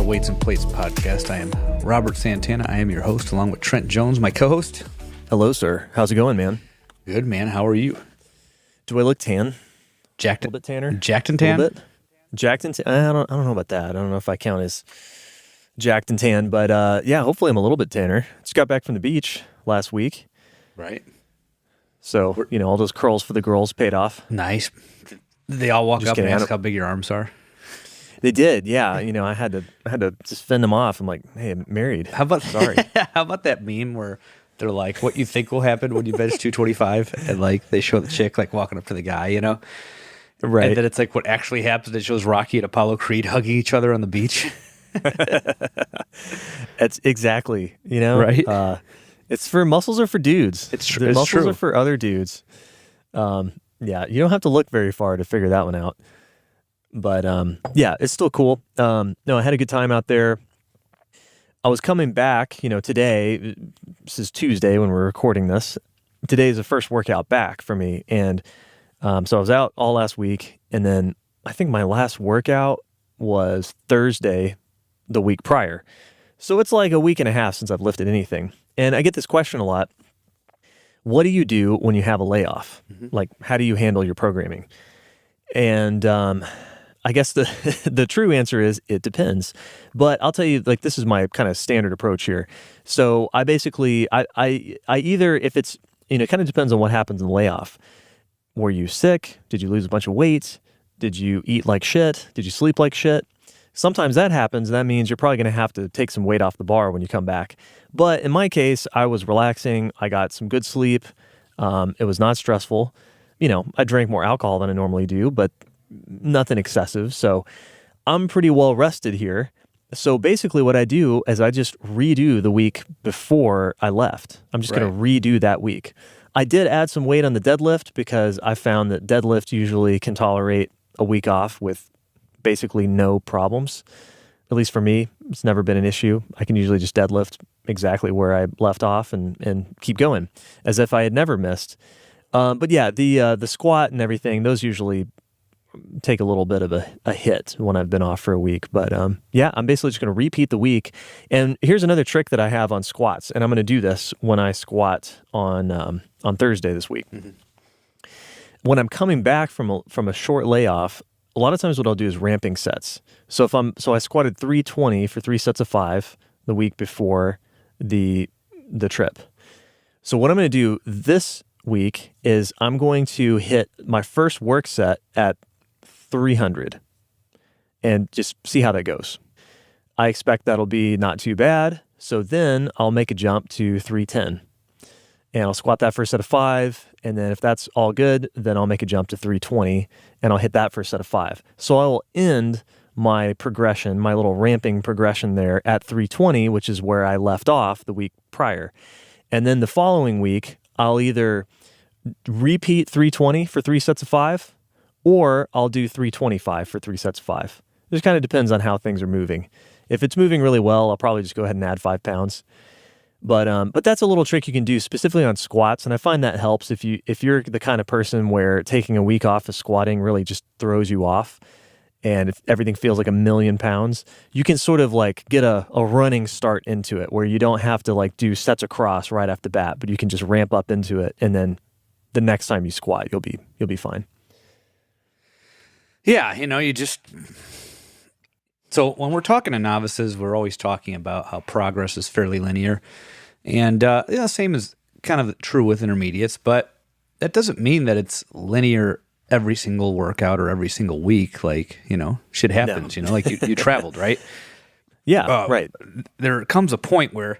Weights and Plates podcast. I am Robert Santana. I am your host, along with Trent Jones, my co-host. Hello, sir. How's it going, man? Good, man. How are you? Do I look tan? Jacked, A little bit tanner? Jacked and tan? A little bit. Jacked and tan? I don't know about that. I don't know if I count as jacked and tan, but yeah, hopefully I'm a little bit tanner. Just got back from the beach last week. Right. So, all those curls for the girls paid off. Nice. Did they all walk Just up kidding. and ask how big your arms are? They did, yeah. I had to just fend them off. I'm like, hey, I'm married. How about Sorry. How about that meme where they're like, what you think will happen when you bench 225? And like they show the chick like walking up to the guy, Right. And then it's like what actually happens. It shows Rocky and Apollo Creed hugging each other on the beach. That's exactly, Right? It's for muscles are for dudes. It's The it's muscles true. are for other dudes. Yeah, you don't have to look very far to figure that one out. But yeah, it's still cool. No, I had a good time out there. I was coming back, today. This is Tuesday when we're recording this. Today is the first workout back for me. And so I was out all last week. And then I think my last workout was Thursday the week prior. So it's like a week and a half since I've lifted anything. And I get this question a lot. What do you do when you have a layoff? Mm-hmm. Like, how do you handle your programming? And I guess the true answer is it depends. But I'll tell you, like, this is my kind of standard approach here. So I basically, I either, if it's, it kind of depends on what happens in the layoff. Were you sick? Did you lose a bunch of weight? Did you eat like shit? Did you sleep like shit? Sometimes that happens. And that means you're probably going to have to take some weight off the bar when you come back. But in my case, I was relaxing. I got some good sleep. It was not stressful. I drank more alcohol than I normally do, but nothing excessive. So I'm pretty well rested here. So basically what I do is I just redo the week before I left. I'm just going to redo that week. I did add some weight on the deadlift because I found that deadlift usually can tolerate a week off with basically no problems. At least for me, it's never been an issue. I can usually just deadlift exactly where I left off and keep going as if I had never missed. But yeah, the squat and everything, those usually take a little bit of a hit when I've been off for a week. But yeah, I'm basically just going to repeat the week. And here's another trick that I have on squats, and I'm going to do this when I squat on Thursday this week. Mm-hmm. When I'm coming back from a short layoff, a lot of times what I'll do is ramping sets. So I squatted 320 for 3 sets of 5 the week before the trip. So what I'm going to do this week is I'm going to hit my first work set at 300 and just see how that goes. I expect that'll be not too bad. So then I'll make a jump to 310 and I'll squat that for a set of 5. And then if that's all good, then I'll make a jump to 320 and I'll hit that for a set of 5. So I will end my progression, my little ramping progression there at 320, which is where I left off the week prior. And then the following week, I'll either repeat 320 for 3 sets of 5, or I'll do 325 for 3 sets of 5. It just kind of depends on how things are moving. If it's moving really well, I'll probably just go ahead and add 5 pounds. But that's a little trick you can do specifically on squats, and I find that helps if you're the kind of person where taking a week off of squatting really just throws you off, and if everything feels like 1,000,000 pounds, you can sort of like get a running start into it where you don't have to like do sets across right off the bat, but you can just ramp up into it, and then the next time you squat, you'll be fine. Yeah, So when we're talking to novices, we're always talking about how progress is fairly linear. And same is kind of true with intermediates, but that doesn't mean that it's linear every single workout or every single week. Like, shit happens, No. like you traveled, right? Yeah, right. There comes a point where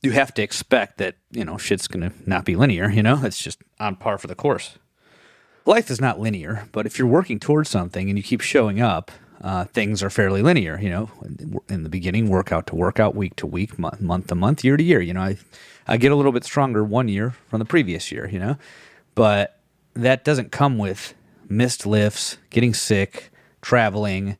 you have to expect that, shit's going to not be linear, it's just on par for the course. Life is not linear, but if you're working towards something and you keep showing up, things are fairly linear, in the beginning, workout to workout, week to week, month to month, year to year. I get a little bit stronger one year from the previous year, but that doesn't come with missed lifts, getting sick, traveling,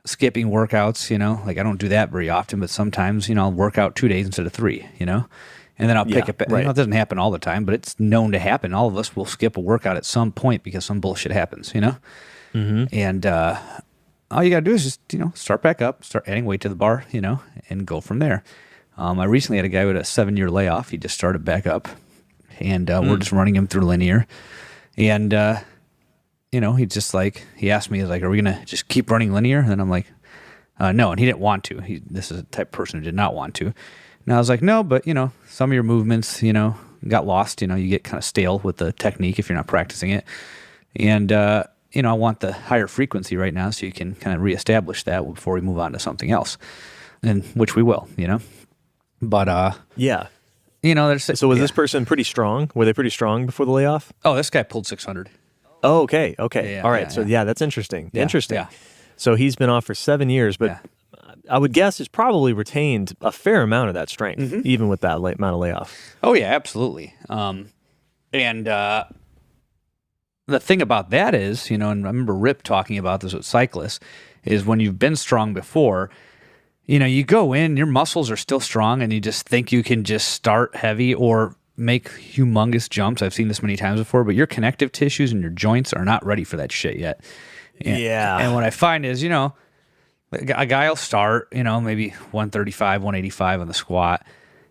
skipping workouts, like I don't do that very often, but sometimes, I'll work out 2 days instead of 3, and then I'll pick it back. Right. It doesn't happen all the time, but it's known to happen. All of us will skip a workout at some point because some bullshit happens, Mm-hmm. And all you got to do is just, start back up, start adding weight to the bar, and go from there. I recently had a guy with a 7-year layoff. He just started back up, and we're just running him through linear. And, he just he asked me, he's like, are we going to just keep running linear? And then I'm like, no. And he didn't want to. This is a type of person who did not want to. And I was like, no, but, some of your movements, got lost. You get kind of stale with the technique if you're not practicing it. And, I want the higher frequency right now so you can kind of reestablish that before we move on to something else, and which we will, But, yeah. there's... So was this person pretty strong? Were they pretty strong before the layoff? Oh, this guy pulled 600. Oh, okay. Yeah, All right. So that's interesting. Yeah, interesting. yeah. So he's been off for 7 years, but I would guess has probably retained a fair amount of that strength, even with that amount of layoff. Oh, yeah, absolutely. And the thing about that is, and I remember Rip talking about this with cyclists, is when you've been strong before, you go in, your muscles are still strong, and you just think you can just start heavy or make humongous jumps. I've seen this many times before, but your connective tissues and your joints are not ready for that shit yet. And what I find is, a guy will start, maybe 135, 185 on the squat.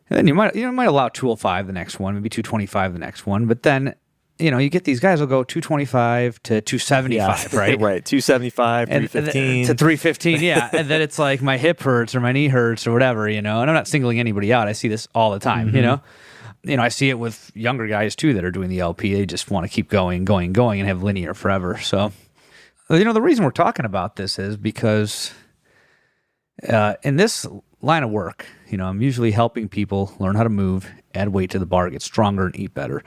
And then you might allow 205 the next one, maybe 225 the next one. But then, you get these guys will go 225 to 275, right? Right. 275, 315. To 315, yeah. And then it's like my hip hurts or my knee hurts or whatever, and I'm not singling anybody out. I see this all the time, I see it with younger guys too that are doing the LP. They just want to keep going, and have linear forever. So, the reason we're talking about this is because in this line of work, I'm usually helping people learn how to move, add weight to the bar, get stronger, and eat better.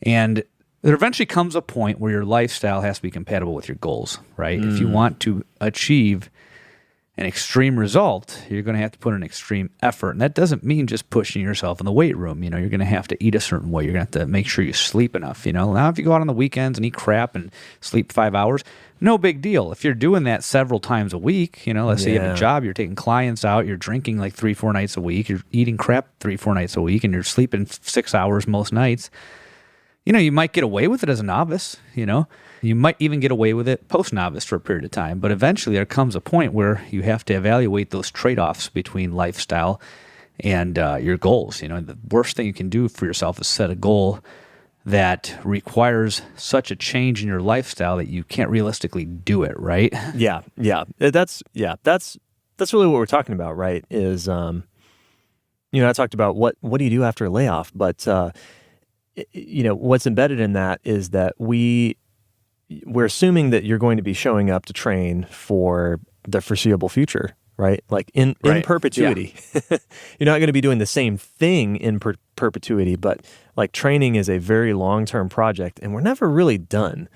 And there eventually comes a point where your lifestyle has to be compatible with your goals, right? If you want to achieve an extreme result, you're going to have to put in extreme effort. And that doesn't mean just pushing yourself in the weight room. You're going to have to eat a certain way. You're going to have to make sure you sleep enough. Now, if you go out on the weekends and eat crap and sleep 5 hours, no big deal. If you're doing that several times a week, let's say you have a job, you're taking clients out, you're drinking 3-4 nights a week, you're eating crap 3-4 nights a week, and you're sleeping 6 hours most nights, you might get away with it as a novice, You might even get away with it post-novice for a period of time, but eventually there comes a point where you have to evaluate those trade-offs between lifestyle and your goals. The worst thing you can do for yourself is set a goal that requires such a change in your lifestyle that you can't realistically do it, right? Yeah. That's really what we're talking about, right? Is I talked about what do you do after a layoff, but what's embedded in that is that we're assuming that you're going to be showing up to train for the foreseeable future, right? Like in perpetuity. Yeah. You're not going to be doing the same thing in perpetuity, but training is a very long-term project, and we're never really done.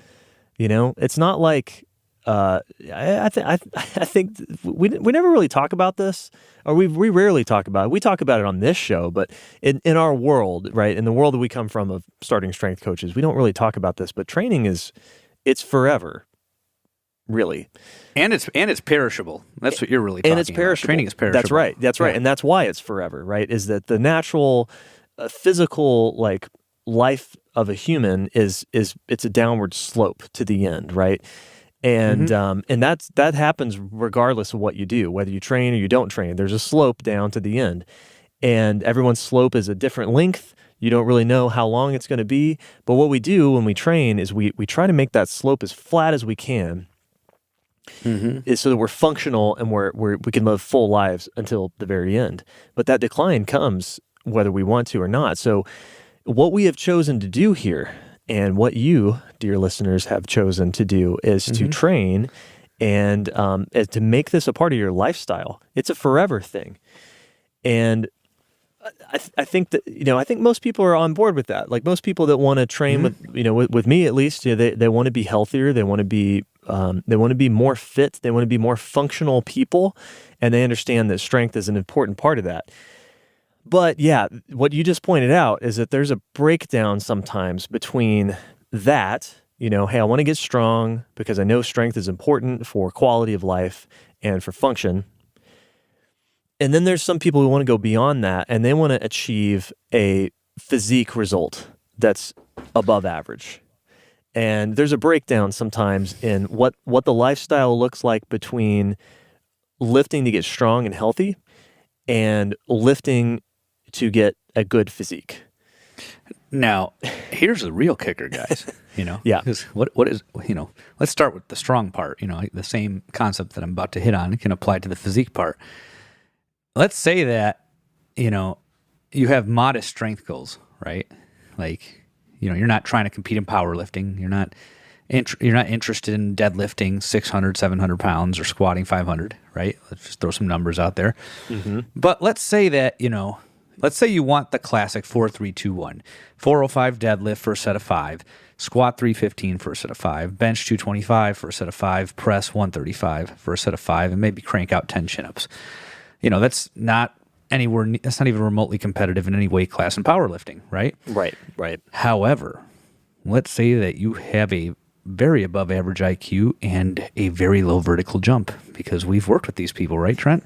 It's not like I think we never really talk about this, or we rarely talk about it. We talk about it on this show, but in our world, right, in the world that we come from of starting strength coaches, we don't really talk about this. But training it's forever, really, and it's perishable. That's what you're really talking and it's perishable. About. Training is perishable. That's right, and that's why it's forever, right? Is that the natural physical life of a human is it's a downward slope to the end, right? And and that happens regardless of what you do, whether you train or you don't train. There's a slope down to the end, and everyone's slope is a different length. You don't really know how long it's going to be, but what we do when we train is we try to make that slope as flat as we can, is so that we're functional and we can live full lives until the very end. But that decline comes whether we want to or not. So what we have chosen to do here, and what you, dear listeners, have chosen to do, is to train and to make this a part of your lifestyle. It's a forever thing. And I think that, I think most people are on board with that. Most people that want to train with me at least, they want to be healthier. They want to be more fit. They want to be more functional people, and they understand that strength is an important part of that. But yeah, what you just pointed out is that there's a breakdown sometimes between that, hey, I want to get strong because I know strength is important for quality of life and for function. And then there's some people who want to go beyond that, and they want to achieve a physique result that's above average. And there's a breakdown sometimes in what the lifestyle looks like between lifting to get strong and healthy and lifting to get a good physique. Now, here's the real kicker, guys. Yeah. Because what is, let's start with the strong part. Like the same concept that I'm about to hit on can apply to the physique part. Let's say that, you have modest strength goals, right? Like, you're not trying to compete in powerlifting. You're not interested in deadlifting 600, 700 pounds or squatting 500, right? Let's just throw some numbers out there. Mm-hmm. But let's say that, let's say you want the classic 4-3-2-1, 405 deadlift for a set of 5, squat 315 for a set of 5, bench 225 for a set of 5, press 135 for a set of 5, and maybe crank out 10 chin-ups. That's not even remotely competitive in any weight class in powerlifting, right? Right. However, let's say that you have a very above average IQ and a very low vertical jump, because we've worked with these people, right, Trent?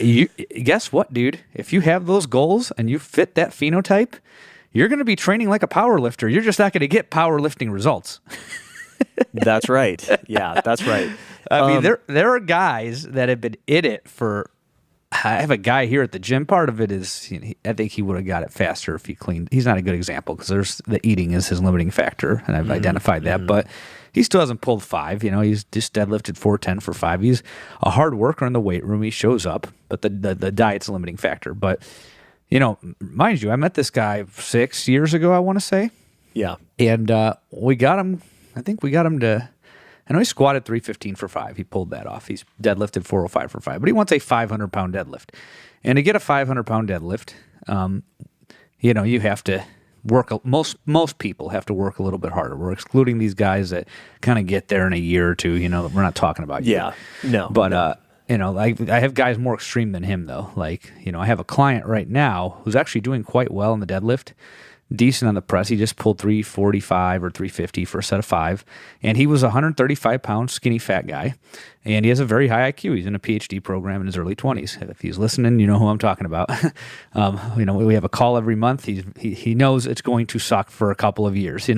Guess what, dude? If you have those goals and you fit that phenotype, you're going to be training like a power lifter. You're just not going to get powerlifting results. That's right. Yeah, that's right. I mean, there are guys that have been in it for. I have a guy here at the gym. Part of it is, I think he would have got it faster if he cleaned. He's not a good example because the eating is his limiting factor, and I've identified that. But he still hasn't pulled 5. He's just deadlifted 410 for 5. He's a hard worker in the weight room. He shows up, but the diet's a limiting factor. But mind you, I met this guy 6 years ago, I want to say. Yeah, and we got him. I think we got him to. I know he squatted 315 for 5. He pulled that off. He's deadlifted 405 for 5. But he wants a 500-pound deadlift. And to get a 500-pound deadlift, you have to work. Most people have to work a little bit harder. We're excluding these guys that kind of get there in a year or two. We're not talking about you. Yeah, no. But, I have guys more extreme than him, though. Like, I have a client right now who's actually doing quite well in the deadlift. Decent on the press. He just pulled 345 or 350 for a set of 5. And he was a 135-pound skinny fat guy. And he has a very high IQ. He's in a PhD program in his early 20s. If he's listening, you know who I'm talking about. We have a call every month. He knows it's going to suck for a couple of years,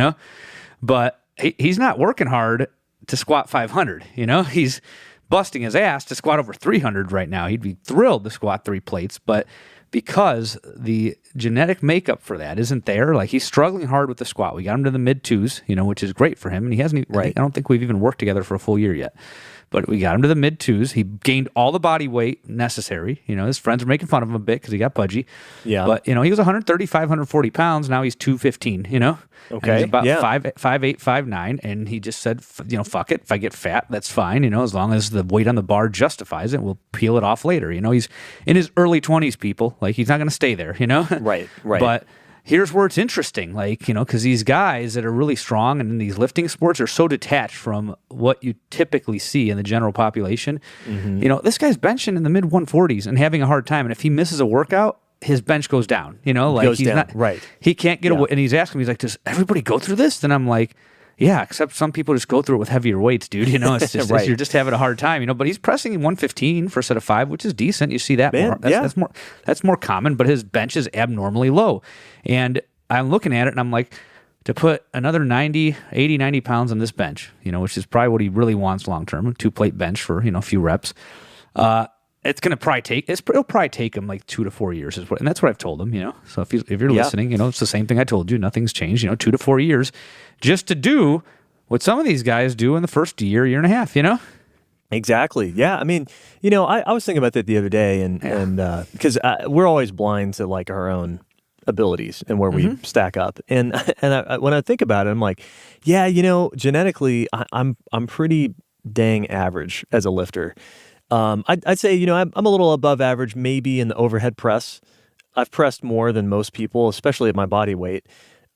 But he's not working hard to squat 500, He's busting his ass to squat over 300 right now. He'd be thrilled to squat 3 plates, but because the genetic makeup for that isn't there. Like, he's struggling hard with the squat. We got him to the mid 2s, which is great for him. And he hasn't, I don't think we've even worked together for a full year yet. But we got him to the mid 2s. He gained all the body weight necessary. His friends were making fun of him a bit because he got pudgy. Yeah. But, he was 135, 140 pounds. Now he's 215, Okay. And he's about yeah. 5'8", 5'9", and he just said, fuck it. If I get fat, that's fine. As long as the weight on the bar justifies it, we'll peel it off later. He's in his early 20s, people. Like, he's not going to stay there, Right. But here's where it's interesting, because these guys that are really strong and in these lifting sports are so detached from what you typically see in the general population. Mm-hmm. This guy's benching in the mid 140s and having a hard time. And if he misses a workout, his bench goes down, goes down. Right. He can't get away. And he's asking me, he's like, does everybody go through this? And I'm like, yeah, except some people just go through it with heavier weights, dude. It's just right. You're just having a hard time, But he's pressing 115 for a set of 5, which is decent. You see that more. That's more common. But his bench is abnormally low, and I'm looking at it and I'm like, to put another 90 pounds on this bench, which is probably what he really wants long term, 2-plate bench for a few reps. It's going to probably it'll probably take him like 2 to 4 years, and that's what I've told him. So if you're listening, it's the same thing I told you. Nothing's changed. 2 to 4 years, just to do what some of these guys do in the first year and a half. Exactly. Yeah. I mean, I was thinking about that the other day, and because we're always blind to like our own abilities and where we stack up, and when I think about it, I'm like, yeah, genetically, I'm pretty dang average as a lifter. I'd say, I'm a little above average, maybe in the overhead press. I've pressed more than most people, especially at my body weight.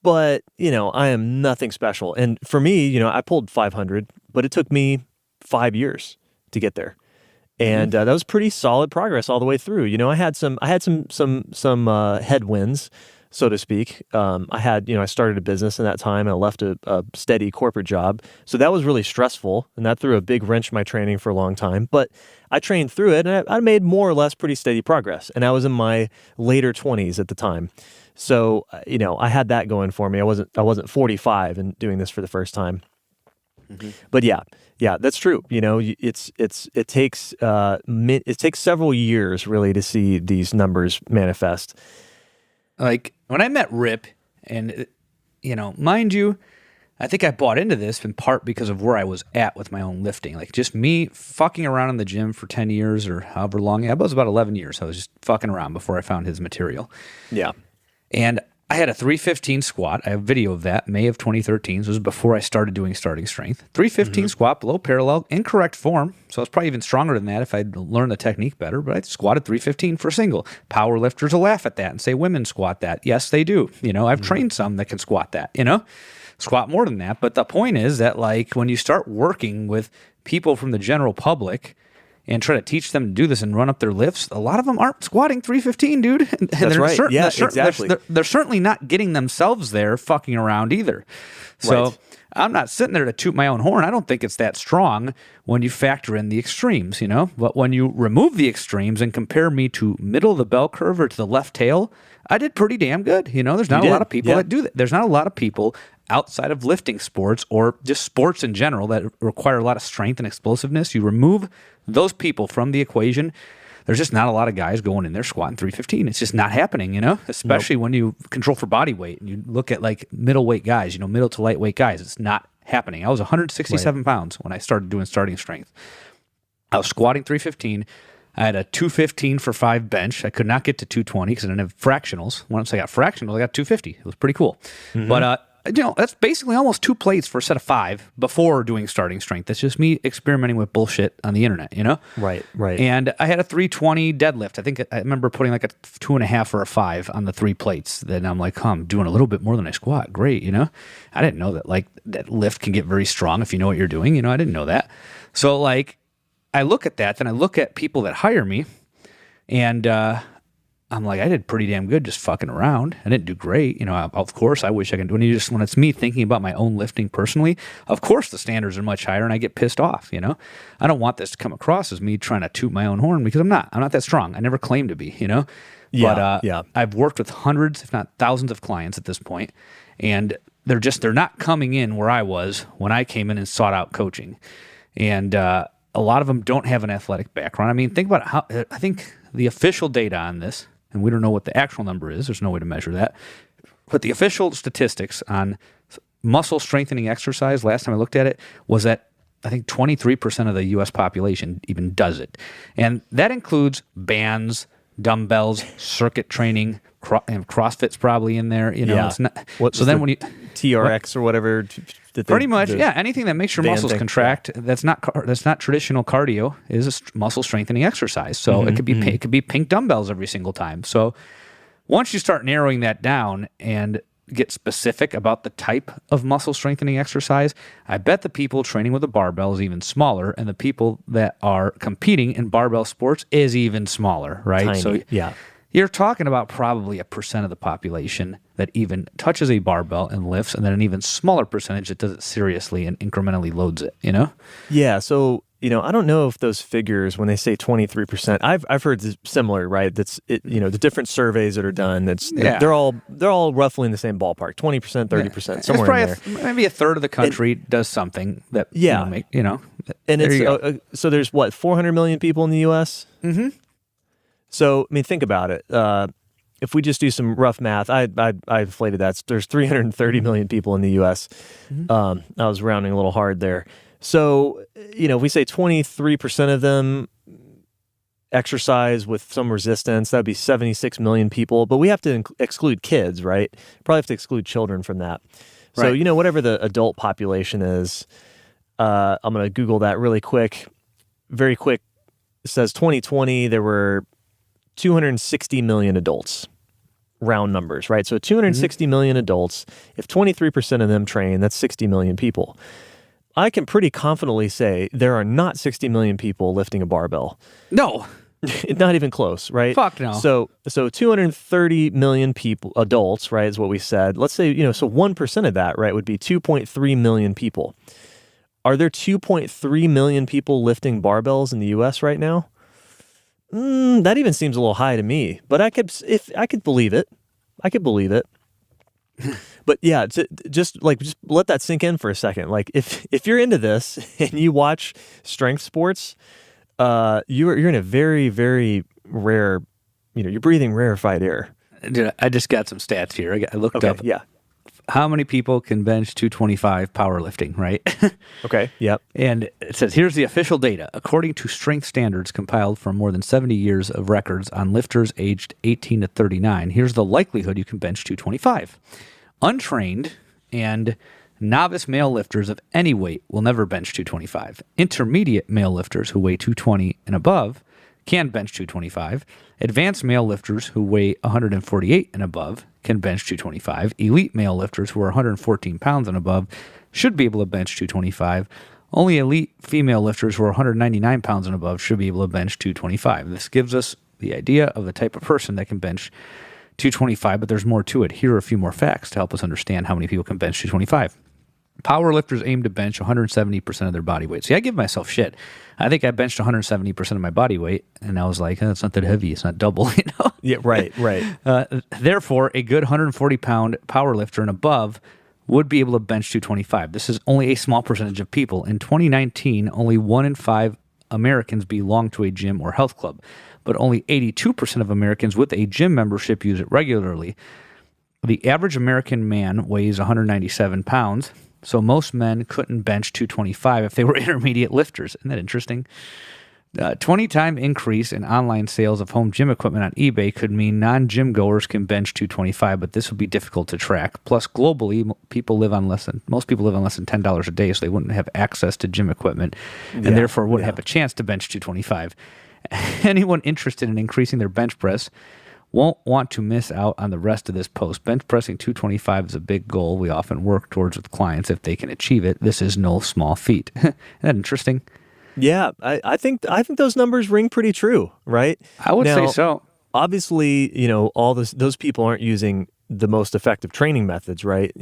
But, I am nothing special. And for me, I pulled 500, but it took me 5 years to get there. And that was pretty solid progress all the way through. I had some headwinds so to speak. I started a business in that time, and I left a steady corporate job. So that was really stressful, and that threw a big wrench in my training for a long time. But I trained through it, and I made more or less pretty steady progress. And I was in my later 20s at the time. So, I had that going for me. I wasn't 45 and doing this for the first time. Mm-hmm. But yeah, that's true. It takes several years really to see these numbers manifest. Like when I met Rip, and mind you, I think I bought into this in part because of where I was at with my own lifting. Like just me fucking around in the gym for 10 years or however long. I was about 11 years. I was just fucking around before I found his material. Yeah. And I had a 315 squat. I have video of that, May of 2013. This was before I started doing starting strength. 315 squat, below parallel, incorrect form. So it's probably even stronger than that if I'd learned the technique better. But I squatted 315 for single. Power lifters will laugh at that and say women squat that. Yes, they do. I've trained some that can squat that, squat more than that. But the point is that like when you start working with people from the general public and try to teach them to do this and run up their lifts, a lot of them aren't squatting 315, dude. And that's right. Exactly. They're certainly not getting themselves there fucking around either. So right. I'm not sitting there to toot my own horn. I don't think it's that strong when you factor in the extremes, But when you remove the extremes and compare me to middle of the bell curve or to the left tail, I did pretty damn good. There's not a lot of people that do that. There's not a lot of people outside of lifting sports or just sports in general that require a lot of strength and explosiveness. You remove those people from the equation, there's just not a lot of guys going in there squatting 315. It's just not happening, especially when you control for body weight and you look at like middleweight guys, middle to lightweight guys. It's not happening. I was 167 pounds when I started doing starting strength. I was squatting 315. I had a 215 for 5 bench. I could not get to 220 because I didn't have fractionals. Once I got fractionals, I got 250. It was pretty cool. Mm-hmm. But that's basically almost 2 plates for a set of 5 before doing starting strength. That's just me experimenting with bullshit on the internet, Right. And I had a 320 deadlift. I think I remember putting like a 2.5 or a 5 on the 3 plates. Then I'm like, I'm doing a little bit more than I squat. Great, I didn't know that like that lift can get very strong if you know what you're doing. I didn't know that. So like I look at that, then I look at people that hire me, and I'm like, I did pretty damn good just fucking around. I didn't do great. Of course, I wish I could. When it's me thinking about my own lifting personally, of course the standards are much higher and I get pissed off, I don't want this to come across as me trying to toot my own horn because I'm not that strong. I never claimed to be, But I've worked with hundreds, if not thousands of clients at this point, and they're not coming in where I was when I came in and sought out coaching. And a lot of them don't have an athletic background. I mean, think about how, I think the official data on this, and we don't know what the actual number is, there's no way to measure that, but the official statistics on muscle strengthening exercise, last time I looked at it, was that I think 23% of the U.S. population even does it. And that includes bands, dumbbells, circuit training, CrossFit's probably in there. It's not. So then when you TRX or whatever, pretty much, anything that makes your muscles contract that's not traditional cardio is a muscle strengthening exercise. So it could be pink dumbbells every single time. So once you start narrowing that down and get specific about the type of muscle strengthening exercise, I bet the people training with a barbell is even smaller, and the people that are competing in barbell sports is even smaller, right? Tiny, so you're talking about probably 1% of the population that even touches a barbell and lifts, and then an even smaller percentage that does it seriously and incrementally loads it, Yeah, so I don't know if those figures, when they say 23%, I've heard similar, right? That's it. The different surveys that are done. They're all roughly in the same ballpark. 20%, 30%, somewhere in there. Maybe a third of the country does something that And it's so there's what 400 million people in the U.S. Mm-hmm. So I mean, think about it. If we just do some rough math, I inflated that. There's 330 million people in the U.S. Mm-hmm. I was rounding a little hard there. So, if we say 23% of them exercise with some resistance, that'd be 76 million people. But we have to exclude kids, right? Probably have to exclude children from that. So, right. Whatever the adult population is, I'm going to Google that really quick. Very quick. It says 2020, there were 260 million adults. Round numbers, right? So 260 million adults. If 23% of them train, that's 60 million people. I can pretty confidently say there are not 60 million people lifting a barbell. No. Not even close, right? Fuck no. So 230 million people, adults, right, is what we said. Let's say, so 1% of that, right, would be 2.3 million people. Are there 2.3 million people lifting barbells in the U.S. right now? That even seems a little high to me, but I could believe it. I could believe it. But yeah, just let that sink in for a second. Like if you're into this and you watch strength sports, you're in a very, very rare, you're breathing rarefied air. Dude, I just got some stats here. I looked up. Yeah. How many people can bench 225 powerlifting, right? Okay, yep. And it says, here's the official data. According to strength standards compiled from more than 70 years of records on lifters aged 18 to 39, here's the likelihood you can bench 225. Untrained and novice male lifters of any weight will never bench 225. Intermediate male lifters who weigh 220 and above can bench 225. Advanced male lifters who weigh 148 and above can bench 225. Elite male lifters who are 114 pounds and above should be able to bench 225. Only elite female lifters who are 199 pounds and above should be able to bench 225. This gives us the idea of the type of person that can bench 225, but there's more to it. Here are a few more facts to help us understand how many people can bench 225. Power lifters aim to bench 170% of their body weight. See, I give myself shit. I think I benched 170% of my body weight, and I was like, it's not that heavy. It's not double, Yeah, right. Therefore, a good 140-pound power lifter and above would be able to bench 225. This is only a small percentage of people. In 2019, only 1 in 5 Americans belong to a gym or health club, but only 82% of Americans with a gym membership use it regularly. The average American man weighs 197 pounds. So most men couldn't bench 225 if they were intermediate lifters. Isn't that interesting? 20-time increase in online sales of home gym equipment on eBay could mean non-gym goers can bench 225, but this would be difficult to track. Plus, globally, most people live on less than $10 a day, so they wouldn't have access to gym equipment, and therefore wouldn't have a chance to bench 225. Anyone interested in increasing their bench press won't want to miss out on the rest of this post. Bench pressing 225 is a big goal we often work towards with clients. If they can achieve it, this is no small feat. Isn't that interesting? Yeah, I think those numbers ring pretty true, right? I would say so. Obviously, all those people aren't using the most effective training methods, right?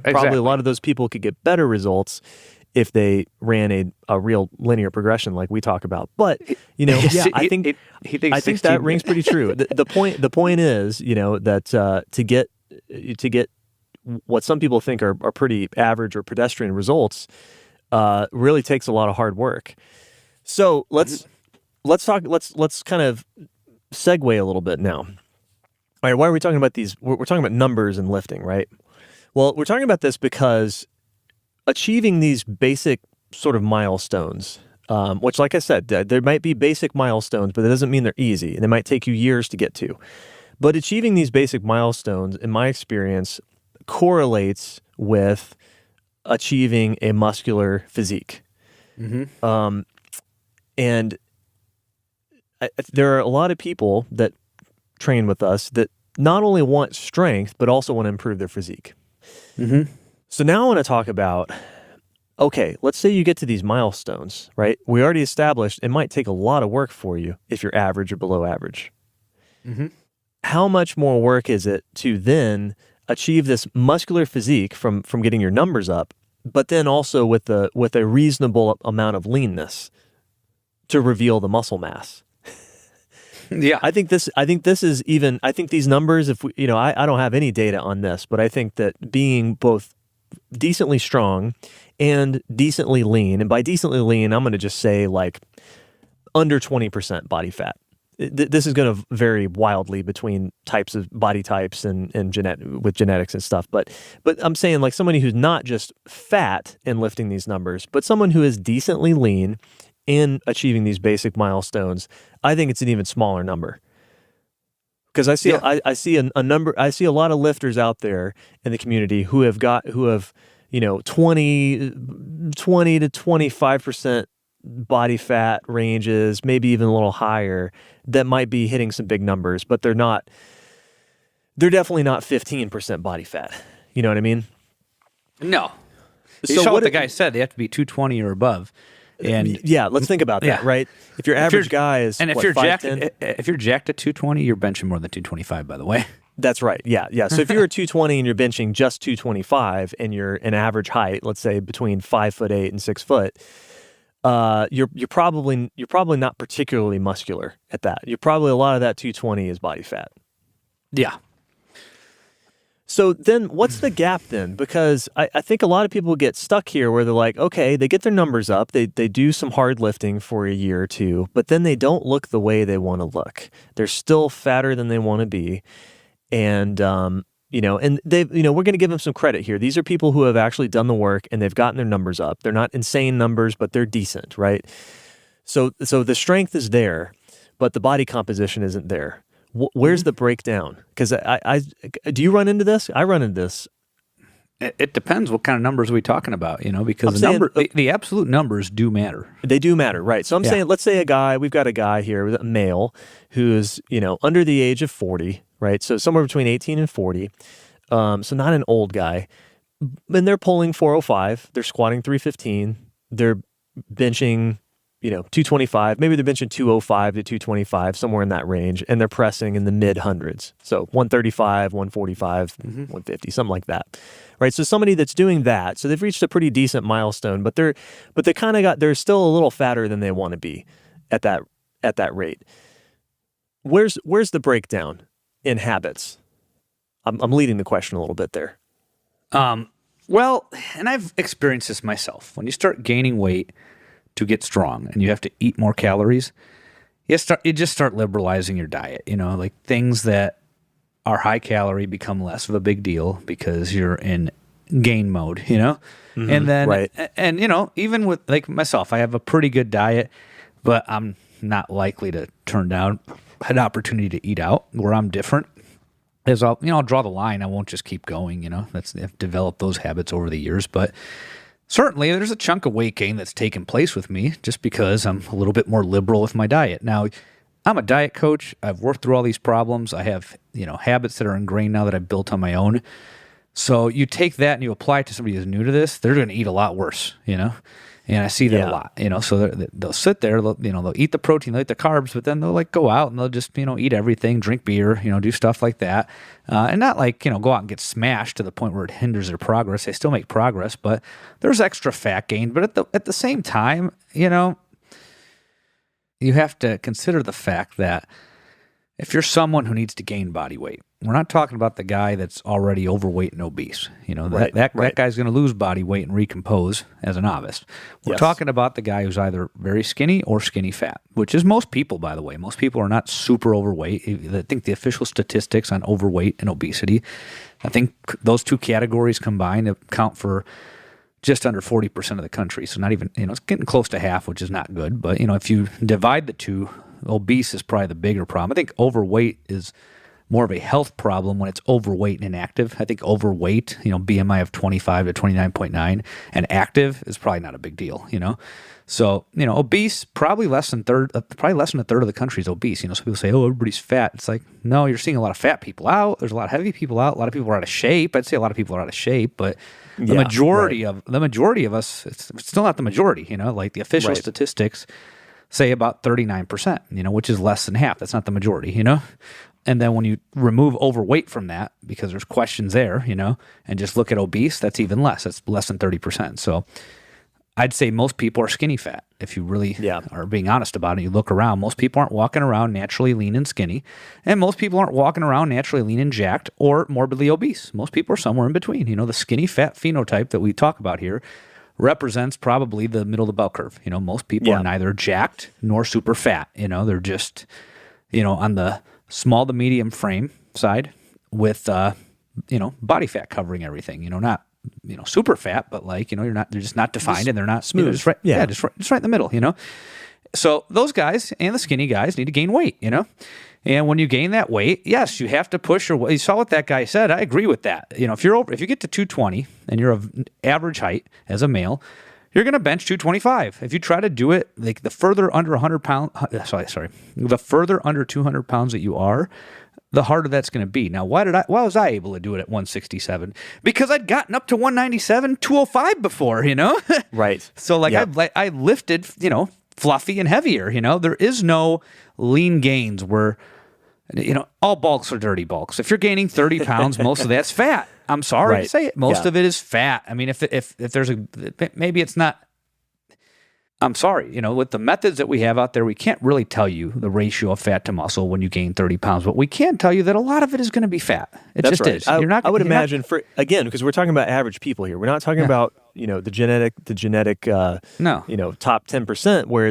Probably a lot of those people could get better results if they ran a real linear progression like we talk about. But I think that rings pretty true. The point is, that to get what some people think are pretty average or pedestrian results, really takes a lot of hard work. So let's kind of segue a little bit now. All right, why are we talking about these? We're talking about numbers and lifting, right? Well, we're talking about this because achieving these basic sort of milestones, which, like I said, there might be basic milestones, but that doesn't mean they're easy, and it might take you years to get to. But achieving these basic milestones, in my experience, correlates with achieving a muscular physique. Mm-hmm. And there are a lot of people that train with us that not only want strength, but also want to improve their physique. Mm-hmm. So now I want to talk about, okay, let's say you get to these milestones, right? We already established it might take a lot of work for you if you're average or below average. Mm-hmm. How much more work is it to then achieve this muscular physique from getting your numbers up, but then also with a reasonable amount of leanness to reveal the muscle mass? Yeah, I think these numbers, if we, I don't have any data on this, but I think that being both decently strong and decently lean, and by decently lean, I'm going to just say like under 20% body fat. This is going to vary wildly between types of body types and with genetics and stuff. But I'm saying like somebody who's not just fat in lifting these numbers, but someone who is decently lean in achieving these basic milestones, I think it's an even smaller number. Because I see a number. I see a lot of lifters out there in the community who have 20 to 25% body fat ranges, maybe even a little higher, that might be hitting some big numbers, but they're definitely not 15% body fat. You know what I mean? No. You saw what the guy said. They have to be 220 or above. And yeah, let's think about that, yeah. right? If your average guy is and if what, you're jacked 5'10"? if you're jacked at 220, you're benching more than 225, by the way. That's right. Yeah, yeah. So if you're at 220 and you're benching just 225 and you're an average height, let's say between 5'8" and 6 foot, you're probably not particularly muscular at that. You're probably, a lot of that 220 is body fat. Yeah. So then what's the gap then? Because I think a lot of people get stuck here where they're like, okay, they get their numbers up, they do some hard lifting for a year or two, but then they don't look the way they want to look. They're still fatter than they want to be. And, and they've, we're going to give them some credit here. These are people who have actually done the work and they've gotten their numbers up. They're not insane numbers, but they're decent, right? So the strength is there, but the body composition isn't there. Where's the breakdown? Because I do you run into this? I run into this. It depends what kind of numbers are we talking about, because the absolute numbers do matter. They do matter, right? So I'm saying, let's say we've got a guy here, a male, who's, under the age of 40, right? So somewhere between 18 and 40. So not an old guy. And they're pulling 405, they're squatting 315, they're benching, 225, maybe they're benching 205 to 225, somewhere in that range, and they're pressing in the mid hundreds. So 135, 145, 150, something like that. Right? So somebody that's doing that, so they've reached a pretty decent milestone, but they're still a little fatter than they want to be at that rate. Where's the breakdown in habits? I'm leading the question a little bit there. Well, and I've experienced this myself. When you start gaining weight to get strong and you have to eat more calories, you just start liberalizing your diet. Like things that are high calorie become less of a big deal because you're in gain mode, Mm-hmm, and then, right. and even with like myself, I have a pretty good diet, but I'm not likely to turn down an opportunity to eat out. Where I'm different is I'll draw the line. I won't just keep going, I've developed those habits over the years, but certainly there's a chunk of weight gain that's taken place with me just because I'm a little bit more liberal with my diet. Now, I'm a diet coach. I've worked through all these problems. I have, habits that are ingrained now that I've built on my own. So you take that and you apply it to somebody who's new to this, they're going to eat a lot worse, and I see that a lot, so they'll sit there, they'll eat the protein, they'll eat the carbs, but then they'll go out and they'll just, eat everything, drink beer, do stuff like that. And not go out and get smashed to the point where it hinders their progress. They still make progress, but there's extra fat gain. But at the same time, you have to consider the fact that if you're someone who needs to gain body weight, we're not talking about the guy that's already overweight and obese. That guy's going to lose body weight and recompose as a novice. We're talking about the guy who's either very skinny or skinny fat, which is most people, by the way. Most people are not super overweight. I think the official statistics on overweight and obesity, I think those two categories combined account for just under 40% of the country. So not even, it's getting close to half, which is not good. But, if you divide the two, obese is probably the bigger problem. I think overweight is more of a health problem when it's overweight and inactive. I think overweight, BMI of 25 to 29.9, and active is probably not a big deal, So, obese, probably less than a third of the country is obese. So people say, oh, everybody's fat. It's like, no, you're seeing a lot of fat people out. There's a lot of heavy people out. A lot of people are out of shape. I'd say a lot of people are out of shape, but the majority of us, it's still not the majority, like the official statistics say about 39%, which is less than half. That's not the majority, And then when you remove overweight from that, because there's questions there, and just look at obese, that's even less. That's less than 30%. So I'd say most people are skinny fat. If you really are being honest about it, you look around, most people aren't walking around naturally lean and skinny, and most people aren't walking around naturally lean and jacked or morbidly obese. Most people are somewhere in between. The skinny fat phenotype that we talk about here represents probably the middle of the bell curve. Most people are neither jacked nor super fat. They're just, on the small to medium frame side with, body fat covering everything, not, super fat, but they're just not defined and they're not smooth. Just right in the middle, So those guys and the skinny guys need to gain weight, And when you gain that weight, yes, you have to push your weight. You saw what that guy said. I agree with that. If you get to 220 and you're of average height as a male, you're going to bench 225. If you try to do it, like the further under 100 pounds, the further under 200 pounds that you are, the harder that's going to be. Now, why was I able to do it at 167? Because I'd gotten up to 197, 205 before, Right. So I lifted, fluffy and heavier, there is no lean gains where, all bulks are dirty bulks. If you're gaining 30 pounds, most of that's fat. I'm sorry to say it. Most of it is fat. I mean, if there's maybe it's not, I'm sorry, with the methods that we have out there, we can't really tell you the ratio of fat to muscle when you gain 30 pounds, but we can tell you that a lot of it is going to be fat. That's right. Is. I would imagine because we're talking about average people here. We're not talking about, the genetic, top 10% where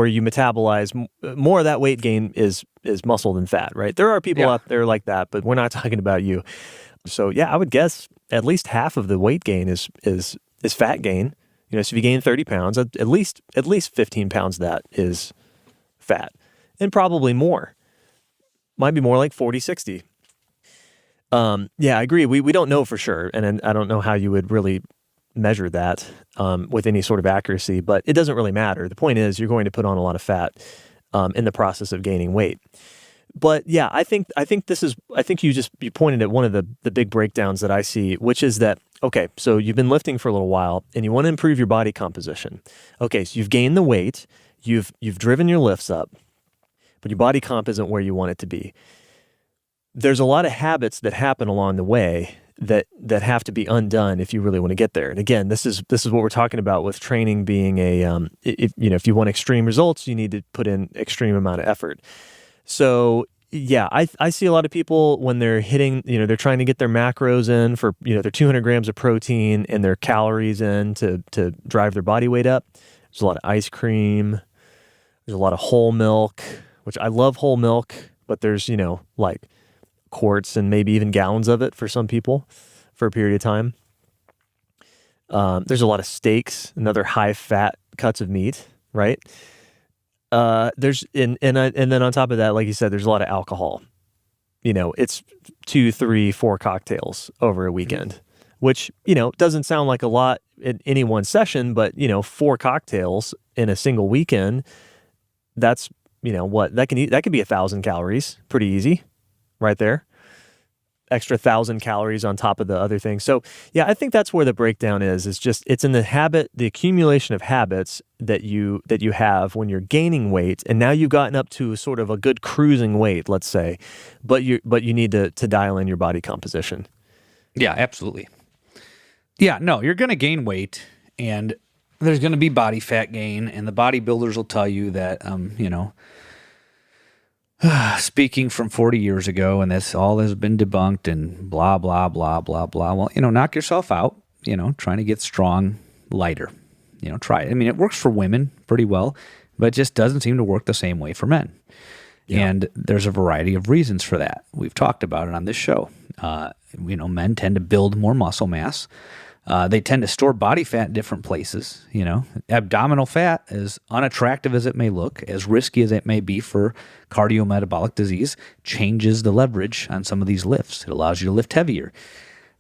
you metabolize more of that weight gain is muscle than fat, right? There are people out there like that, but we're not talking about you. So I would guess at least half of the weight gain is fat gain. So if you gain 30 pounds, at least 15 pounds of that is fat, and probably more. Might be more like 40, 60. I agree. We don't know for sure, and I don't know how you would really measure that with any sort of accuracy, but it doesn't really matter. The point is you're going to put on a lot of fat in the process of gaining weight. But I think you pointed at one of the big breakdowns that I see, which is that, okay, so you've been lifting for a little while and you want to improve your body composition. Okay, so you've gained the weight, you've driven your lifts up, but your body comp isn't where you want it to be. There's a lot of habits that happen along the way that have to be undone if you really want to get there. And again, this is what we're talking about with training being if you want extreme results, you need to put in extreme amount of effort. So I see a lot of people when they're hitting, they're trying to get their macros in for, their 200 grams of protein and their calories in to drive their body weight up. There's a lot of ice cream. There's a lot of whole milk, which I love whole milk, but there's, like quarts and maybe even gallons of it for some people for a period of time. There's a lot of steaks and other high fat cuts of meat, right? There's and then on top of that, like you said, there's a lot of alcohol. It's 2, 3, 4 cocktails over a weekend, which doesn't sound like a lot in any one session, but 4 cocktails in a single weekend, that's that could be 1,000 calories, pretty easy, right there. Extra 1,000 calories on top of the other things. So I think that's where the breakdown is. It's in the accumulation of habits that you have when you're gaining weight, and now you've gotten up to sort of a good cruising weight, let's say, but you need to dial in your body composition. Yeah, absolutely. Yeah, no, you're going to gain weight, and there's going to be body fat gain, and the bodybuilders will tell you that, speaking from 40 years ago, and this all has been debunked and blah, blah, blah, blah, blah. Well, knock yourself out, trying to get strong, lighter, try it. I mean, it works for women pretty well, but it just doesn't seem to work the same way for men. Yeah. And there's a variety of reasons for that. We've talked about it on this show. Men tend to build more muscle mass. They tend to store body fat in different places. Abdominal fat, as unattractive as it may look, as risky as it may be for cardiometabolic disease, changes the leverage on some of these lifts. It allows you to lift heavier.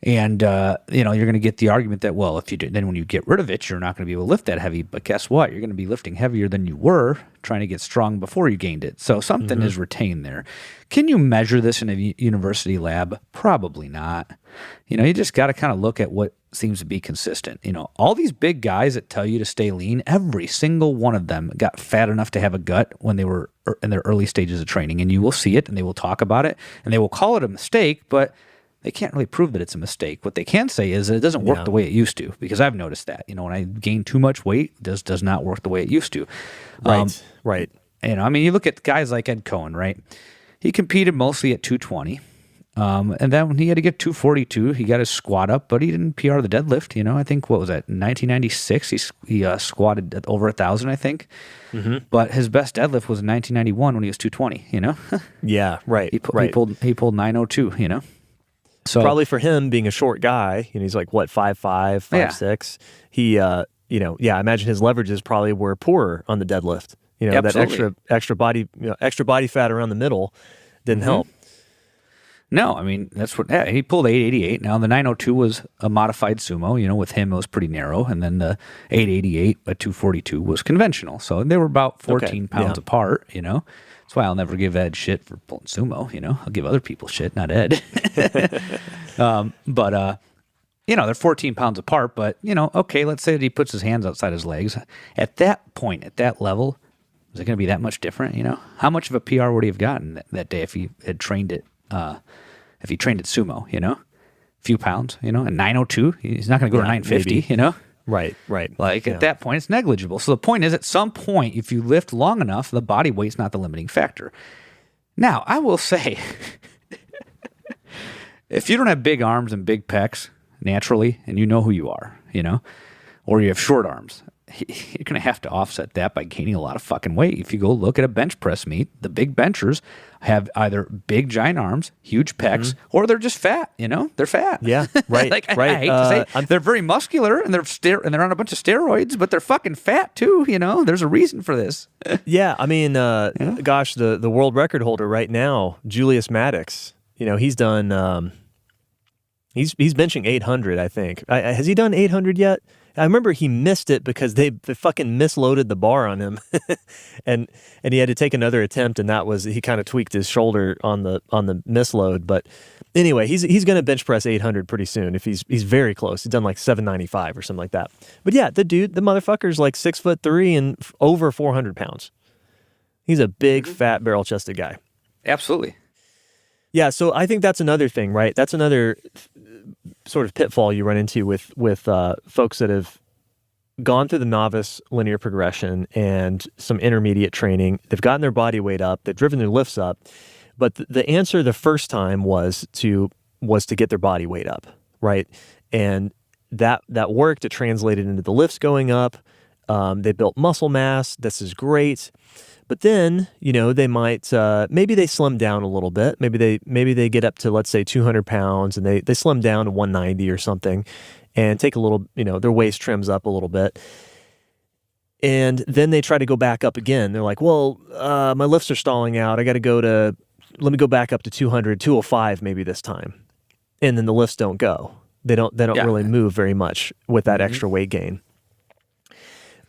And, you're going to get the argument that, well, then when you get rid of it, you're not going to be able to lift that heavy. But guess what? You're going to be lifting heavier than you were trying to get strong before you gained it. So something is retained there. Can you measure this in a university lab? Probably not. You just got to kind of look at what seems to be consistent. All these big guys that tell you to stay lean, every single one of them got fat enough to have a gut when they were in their early stages of training. And you will see it, and they will talk about it, and they will call it a mistake, but they can't really prove that it's a mistake. What they can say is that it doesn't work the way it used to, because I've noticed that. When I gain too much weight, it does not work the way it used to. Right. You look at guys like Ed Cohen, right? He competed mostly at 220. And then when he had to get 242, he got his squat up, but he didn't PR the deadlift. I think, what was that, 1996? He squatted over 1,000, I think. Mm-hmm. But his best deadlift was in 1991 when he was 220, Yeah, right. He pulled 902, So probably for him being a short guy, he's like, what, 5'5", 5'6". He, I imagine his leverages probably were poorer on the deadlift. Absolutely. That extra body fat around the middle didn't help. No, that's what he pulled 888. Now the 902 was a modified sumo. With him it was pretty narrow, and then the 888 at 242 was conventional. So they were about 14 pounds apart. That's why I'll never give Ed shit for pulling sumo. I'll give other people shit, not Ed. But they're 14 pounds apart. But okay, let's say that he puts his hands outside his legs. At that point, at that level, is it going to be that much different? How much of a PR would he have gotten that day if he had trained it? If he trained at sumo, a few pounds, at 902, he's not going to go to 950, maybe. Right. At that point, it's negligible. So the point is, at some point, if you lift long enough, the body weight's not the limiting factor. Now, I will say, if you don't have big arms and big pecs naturally, and you know who you are, or you have short arms, you're going to have to offset that by gaining a lot of fucking weight. If you go look at a bench press meet, the big benchers have either big giant arms, huge pecs, or they're just fat. They're fat. Yeah, right. I right. hate to say, they're very muscular and they're on a bunch of steroids, but they're fucking fat too. There's a reason for this. Yeah, I mean, gosh, the world record holder right now, Julius Maddox. He's done. He's benching 800, I think. Has he done 800 yet? I remember he missed it because they fucking misloaded the bar on him, and he had to take another attempt, and that was he kind of tweaked his shoulder on the misload. But anyway, he's going to bench press 800 pretty soon. If he's very close, he's done like 795 or something like that. But yeah, the motherfucker's like 6'3" and over 400 pounds. He's a big fat barrel chested guy. Absolutely. Yeah, so I think that's another thing, right? That's another sort of pitfall you run into with folks that have gone through the novice linear progression and some intermediate training. They've gotten their body weight up, they've driven their lifts up, but the answer the first time was to get their body weight up, right? And that worked. It translated into the lifts going up. They built muscle mass. This is great. But then, they might, maybe they slim down a little bit. Maybe they get up to, let's say, 200 pounds and they slim down to 190 or something and take a little, their waist trims up a little bit. And then they try to go back up again. They're like, well, my lifts are stalling out. Let me go back up to 200, 205 maybe this time. And then the lifts don't go. They don't really move very much with that extra weight gain.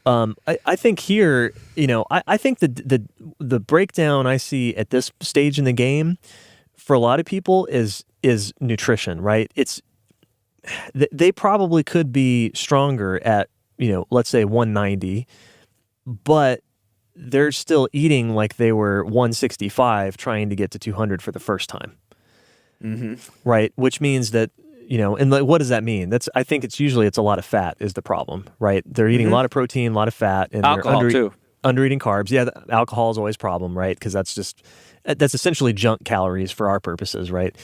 I think here, I think the breakdown I see at this stage in the game for a lot of people is nutrition, right? They probably could be stronger at, let's say 190, but they're still eating like they were 165 trying to get to 200 for the first time. Right? Which means that, and what does that mean? I think it's a lot of fat is the problem, right? They're eating a lot of protein, a lot of fat, and alcohol they're under eating carbs. Yeah, alcohol is always a problem, right? Because that's essentially junk calories for our purposes, right?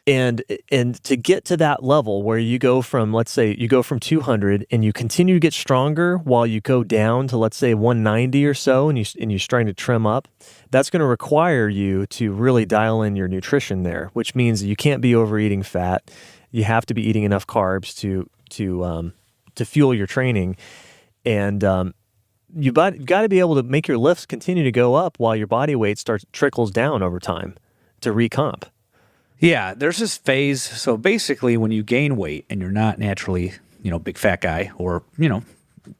And to get to that level where you go from, let's say, 200 and you continue to get stronger while you go down to, let's say, 190 or so, and you're starting to trim up, that's going to require you to really dial in your nutrition there, which means you can't be overeating fat. You have to be eating enough carbs to fuel your training, and you've got to be able to make your lifts continue to go up while your body weight trickles down over time to recomp. Yeah, there's this phase. So basically, when you gain weight and you're not naturally, big fat guy or,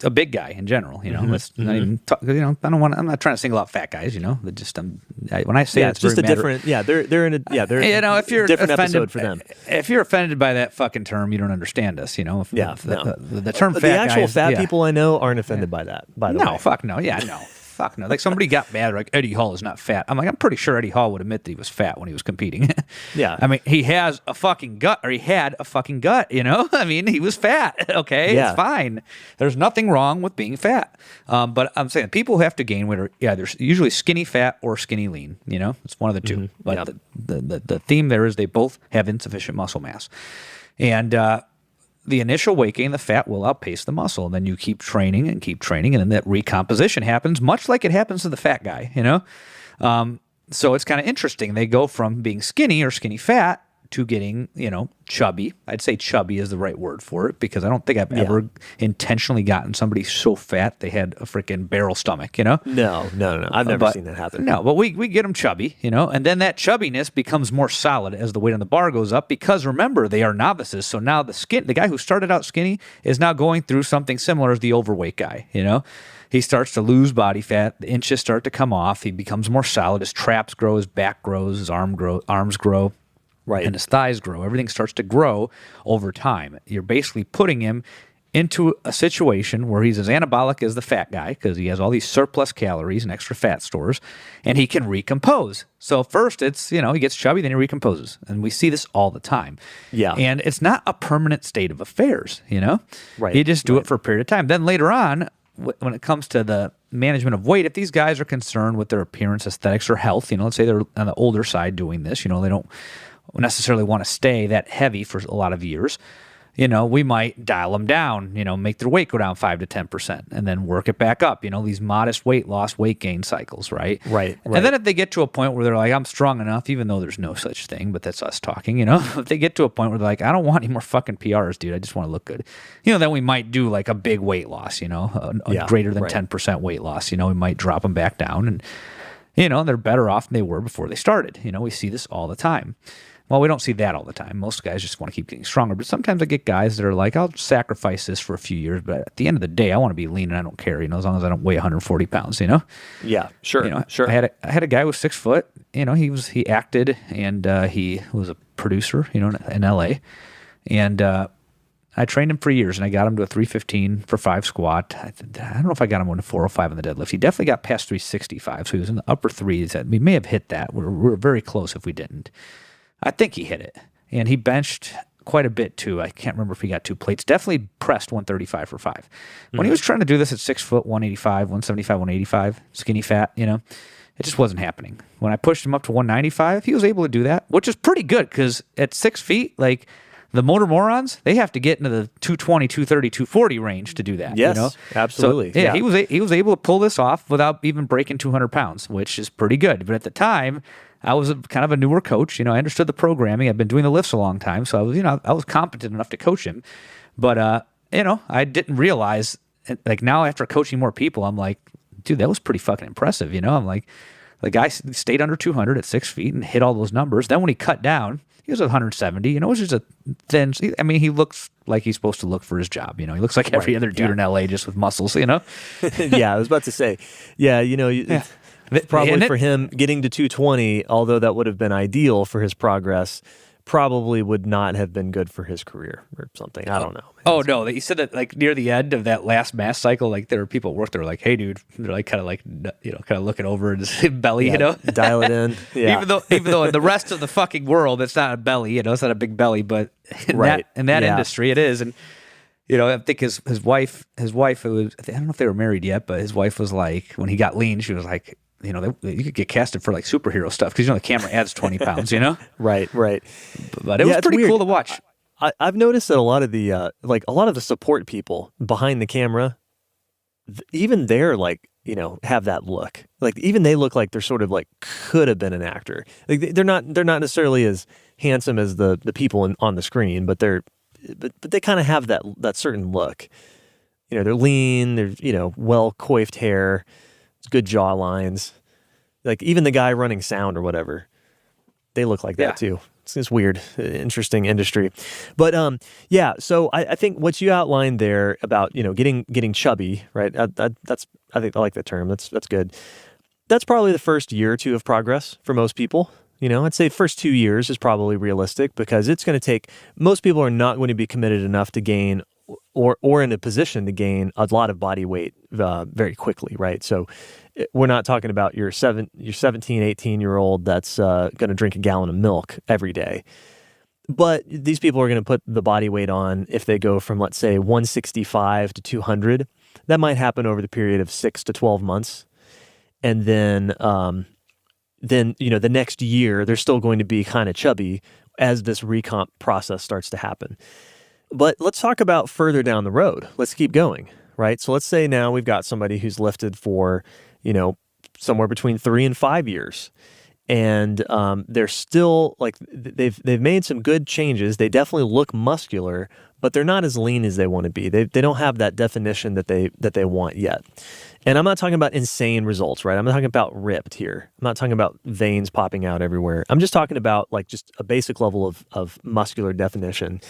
a big guy in general, let's not even talk, I'm not trying to single out fat guys, they just, when I say it's just a different, they're in a, they're if you're different offended, episode for them. If you're offended by that fucking term, you don't understand us, the term fat the actual guys, fat people I know aren't offended by that, by the way. No, fuck no. Yeah, no. Fuck no. Like somebody got mad, like Eddie Hall is not fat. I'm like, I'm pretty sure Eddie Hall would admit that he was fat when he was competing. Yeah. I mean, he has a fucking gut, or he had a fucking gut, I mean, he was fat. Okay. Yeah. It's fine. There's nothing wrong with being fat. But I'm saying people who have to gain weight are, there's usually skinny fat or skinny lean, it's one of the two. But the theme there is they both have insufficient muscle mass. And, the initial weight gain, the fat will outpace the muscle. And then you keep training, and then that recomposition happens, much like it happens to the fat guy, So it's kind of interesting. They go from being skinny or skinny fat to getting, chubby. I'd say chubby is the right word for it because I don't think I've ever intentionally gotten somebody so fat they had a freaking barrel stomach, No. I've never seen that happen. No, but we get them chubby, and then that chubbiness becomes more solid as the weight on the bar goes up because remember, they are novices. So now the guy who started out skinny is now going through something similar as the overweight guy, He starts to lose body fat. The inches start to come off. He becomes more solid. His traps grow. His back grows. His arms grow. Right. And his thighs grow. Everything starts to grow over time. You're basically putting him into a situation where he's as anabolic as the fat guy because he has all these surplus calories and extra fat stores, and he can recompose. So first it's, he gets chubby, then he recomposes. And we see this all the time. Yeah. And it's not a permanent state of affairs, Right. You just do it for a period of time. Then later on, when it comes to the management of weight, if these guys are concerned with their appearance, aesthetics, or health, let's say they're on the older side doing this, they don't necessarily want to stay that heavy for a lot of years, we might dial them down, make their weight go down 5 to 10% and then work it back up, these modest weight loss, weight gain cycles, right? Right. And then if they get to a point where they're like, I'm strong enough, even though there's no such thing, but that's us talking, if they get to a point where they're like, I don't want any more fucking PRs, dude, I just want to look good, then we might do like a big weight loss, a greater than 10% weight loss, we might drop them back down and, they're better off than they were before they started. We see this all the time. Well, we don't see that all the time. Most guys just want to keep getting stronger. But sometimes I get guys that are like, I'll sacrifice this for a few years, but at the end of the day, I want to be lean and I don't care, as long as I don't weigh 140 pounds, Yeah, sure, sure. I had a guy who was 6 foot, he acted and he was a producer, in LA. And I trained him for years and I got him to a 315 for 5 squat. I don't know if I got him to 405 on the deadlift. He definitely got past 365, so he was in the upper threes. We may have hit that. We're very close if we didn't. I think he hit it. And he benched quite a bit too. I can't remember if he got 2 plates. Definitely pressed 135 for 5. When he was trying to do this at 6 foot, 185, 175, 185, skinny fat, it just wasn't happening. When I pushed him up to 195, he was able to do that, which is pretty good because at 6 feet, like the motor morons, they have to get into the 220, 230, 240 range to do that. Yes, absolutely. So, he was able to pull this off without even breaking 200 pounds, which is pretty good. But at the time, I was kind of a newer coach. I understood the programming. I've been doing the lifts a long time, so I was competent enough to coach him. But I didn't realize, like now after coaching more people, I'm like, dude, that was pretty fucking impressive. I'm like, the guy stayed under 200 at 6 feet and hit all those numbers. Then when he cut down, he was at 170. It was just a thin. He looks like he's supposed to look for his job. He looks like every other dude in LA just with muscles. Yeah, I was about to say. Yeah, Probably for him getting to 220, although that would have been ideal for his progress, probably would not have been good for his career or something. I don't know. Oh no, he said that like near the end of that last mass cycle, like there were people at work that were like, "Hey, dude," they're like kind of looking over his belly, dial it in. Yeah. even though in the rest of the fucking world, it's not a belly, it's not a big belly, but in that industry, it is. And I think his wife, it was, I don't know if they were married yet, but his wife was like, when he got lean, she was like, you could get casted for like superhero stuff because the camera adds 20 pounds, Right. But it was pretty cool to watch. I've noticed that a lot of the support people behind the camera, even they're like, have that look. Like even they look like they're sort of like could have been an actor. Like they're not necessarily as handsome as the people on the screen, but they kind of have that certain look. They're lean, they're well coiffed hair. It's good jaw lines. Like even the guy running sound or whatever, they look like that too. It's weird, interesting industry. But so I think what you outlined there about getting chubby, right? I think I like that term. That's good. That's probably the first year or two of progress for most people. I'd say first 2 years is probably realistic because it's going to take. Most people are not going to be committed enough to gain or in a position to gain a lot of body weight very quickly, right? So we're not talking about your 17, 18-year-old that's going to drink a gallon of milk every day. But these people are going to put the body weight on if they go from, let's say, 165 to 200. That might happen over the period of 6 to 12 months. And then the next year, they're still going to be kind of chubby as this recomp process starts to happen. But let's talk about further down the road. Let's keep going, right? So let's say now we've got somebody who's lifted for, somewhere between 3 and 5 years. and they're still like they've made some good changes. They definitely look muscular, but they're not as lean as they want to be. They don't have that definition that they want yet. And I'm not talking about insane results, right? I'm not talking about ripped here. I'm not talking about veins popping out everywhere. I'm just talking about like just a basic level of muscular definition.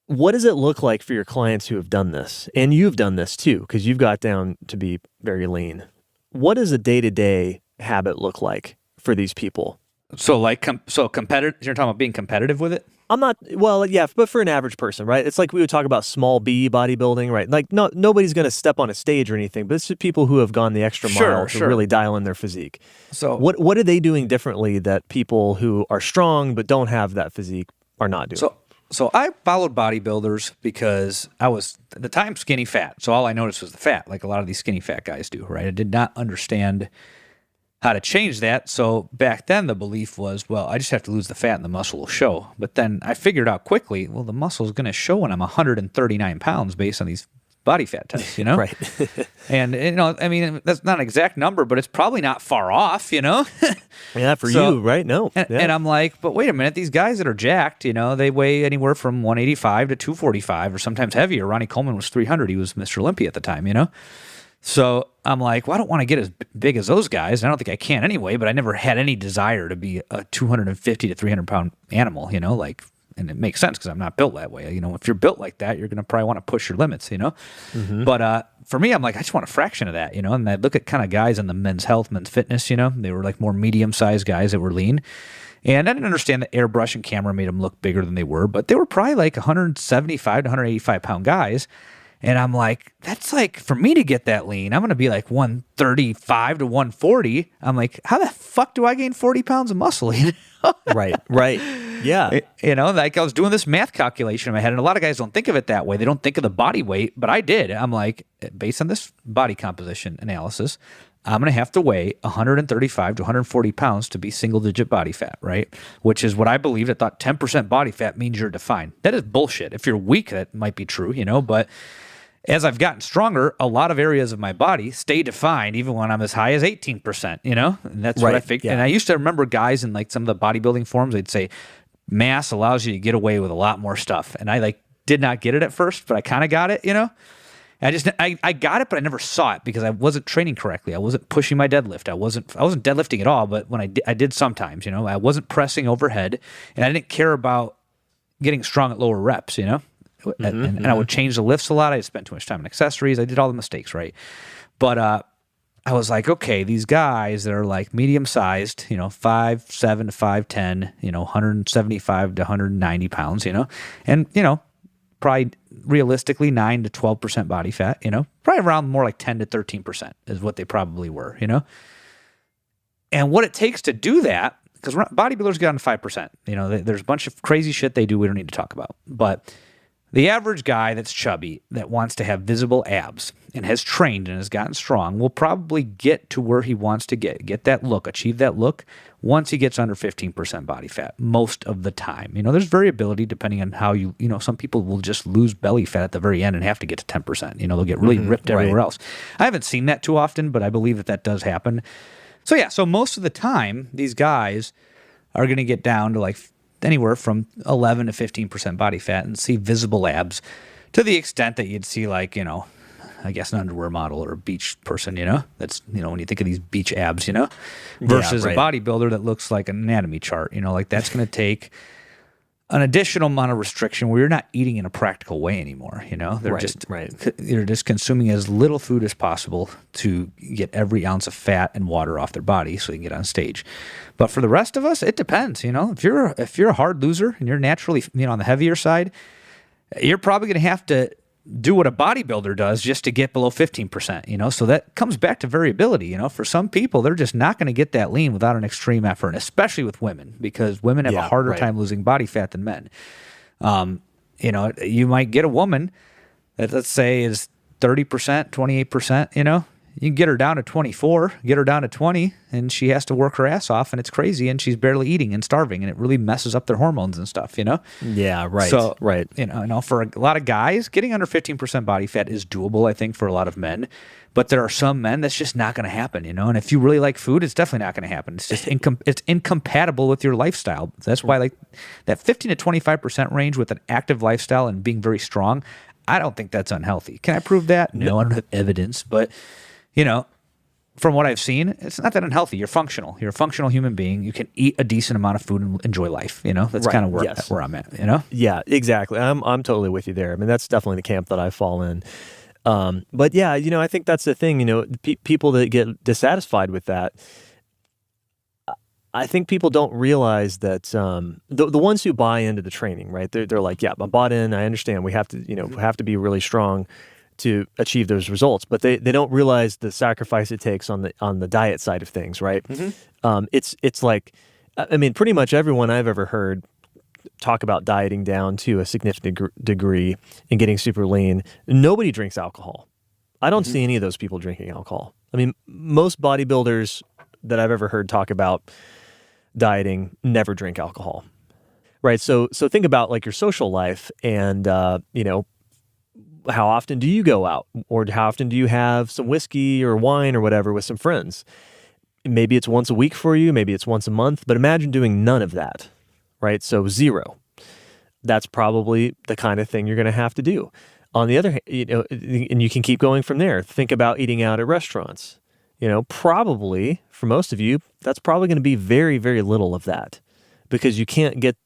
What does it look like for your clients who have done this? And you've done this too, because you've got down to be very lean. What does a day-to-day habit look like for these people? So competitive, you're talking about being competitive with it? I'm not, well, yeah, but for an average person, right? It's like we would talk about small B bodybuilding, right? Like nobody's going to step on a stage or anything, but it's just people who have gone the extra mile to really dial in their physique. So what are they doing differently that people who are strong but don't have that physique are not doing? So I followed bodybuilders because I was, at the time, skinny fat. So all I noticed was the fat, like a lot of these skinny fat guys do, right? I did not understand how to change that. So back then the belief was, well, I just have to lose the fat and the muscle will show. But then I figured out quickly, well, the muscle is going to show when I'm 139 pounds based on these body fat tests, Right. And, I mean, that's not an exact number, but it's probably not far off, Yeah, for you, right? No. And I'm like, but wait a minute, these guys that are jacked, they weigh anywhere from 185 to 245 or sometimes heavier. Ronnie Coleman was 300. He was Mr. Olympia at the time, So I'm like, well, I don't want to get as big as those guys. I don't think I can anyway, but I never had any desire to be a 250 to 300 pound animal, and it makes sense because I'm not built that way. If you're built like that, you're going to probably want to push your limits, Mm-hmm. But for me, I'm like, I just want a fraction of that, and I look at kind of guys in the men's health, men's fitness, they were like more medium-sized guys that were lean. And I didn't understand that airbrush and camera made them look bigger than they were, but they were probably like 175 to 185 pound guys. And I'm like, that's like, for me to get that lean, I'm going to be like 135 to 140. I'm like, how the fuck do I gain 40 pounds of muscle? Right. Yeah. Like I was doing this math calculation in my head, and a lot of guys don't think of it that way. They don't think of the body weight, but I did. I'm like, based on this body composition analysis, I'm going to have to weigh 135 to 140 pounds to be single-digit body fat, right? Which is what I believed. I thought 10% body fat means you're defined. That is bullshit. If you're weak, that might be true, but as I've gotten stronger, a lot of areas of my body stay defined even when I'm as high as 18%, And that's what I figured. Yeah. And I used to remember guys in like some of the bodybuilding forums, they'd say, mass allows you to get away with a lot more stuff. And I did not get it at first, but I kind of got it, I got it, but I never saw it because I wasn't training correctly. I wasn't pushing my deadlift. I wasn't deadlifting at all, but when I did sometimes, I wasn't pressing overhead, and I didn't care about getting strong at lower reps, and I would change the lifts a lot. I spent too much time on accessories. I did all the mistakes, right? But I was like, okay, these guys that are like medium-sized, 5'7" to 5'10", 175 to 190 pounds, and, probably realistically 9 to 12% body fat, probably around more like 10 to 13% is what they probably were, And what it takes to do that, because bodybuilders get on 5%, there's a bunch of crazy shit they do we don't need to talk about, but the average guy that's chubby, that wants to have visible abs and has trained and has gotten strong will probably get to where he wants to get that look, achieve that look once he gets under 15% body fat most of the time. There's variability depending on how some people will just lose belly fat at the very end and have to get to 10%. They'll get really ripped everywhere else. I haven't seen that too often, but I believe that does happen. So yeah, so most of the time, these guys are going to get down to like anywhere from 11 to 15% body fat and see visible abs to the extent that you'd see like, I guess an underwear model or a beach person, that's, when you think of these beach abs, versus a bodybuilder that looks like an anatomy chart, like that's going to take an additional amount of restriction where you're not eating in a practical way anymore. They're just consuming as little food as possible to get every ounce of fat and water off their body so they can get on stage. But for the rest of us, it depends. If you're a hard loser and you're naturally on the heavier side, you're probably going to have to do what a bodybuilder does just to get below 15%, so that comes back to variability. For some people, they're just not going to get that lean without an extreme effort, and especially with women, because women have a harder time losing body fat than men. You might get a woman that, let's say, is 30%, 28%, You can get her down to 24, get her down to 20, and she has to work her ass off, and it's crazy, and she's barely eating and starving, and it really messes up their hormones and stuff, Yeah, right. So, right. For a lot of guys, getting under 15% body fat is doable, I think, for a lot of men. But there are some men that's just not going to happen, And if you really like food, it's definitely not going to happen. It's just it's incompatible with your lifestyle. That's why, like, that 15 to 25% range with an active lifestyle and being very strong, I don't think that's unhealthy. Can I prove that? No, I don't have evidence, but from what I've seen, it's not that unhealthy. You're functional. You're a functional human being. You can eat a decent amount of food and enjoy life. That's kind of where I'm at. Yeah, exactly. I'm totally with you there. I mean, that's definitely the camp that I fall in. But yeah, I think that's the thing. People that get dissatisfied with that, I think people don't realize that the ones who buy into the training, right? They're like, yeah, I'm bought in. I understand. We have to, have to be really strong to achieve those results, but they don't realize the sacrifice it takes on the diet side of things, right? Mm-hmm. It's like, I mean, pretty much everyone I've ever heard talk about dieting down to a significant degree and getting super lean, nobody drinks alcohol. I don't see any of those people drinking alcohol. I mean, most bodybuilders that I've ever heard talk about dieting never drink alcohol, right? So think about like your social life and, how often do you go out, or how often do you have some whiskey or wine or whatever with some friends? Maybe it's once a week for you, maybe it's once a month, but imagine doing none of that, right? So 0. That's probably the kind of thing you're going to have to do. On the other hand, and you can keep going from there. Think about eating out at restaurants. Probably for most of you, that's probably going to be very, very little of that, because you can't get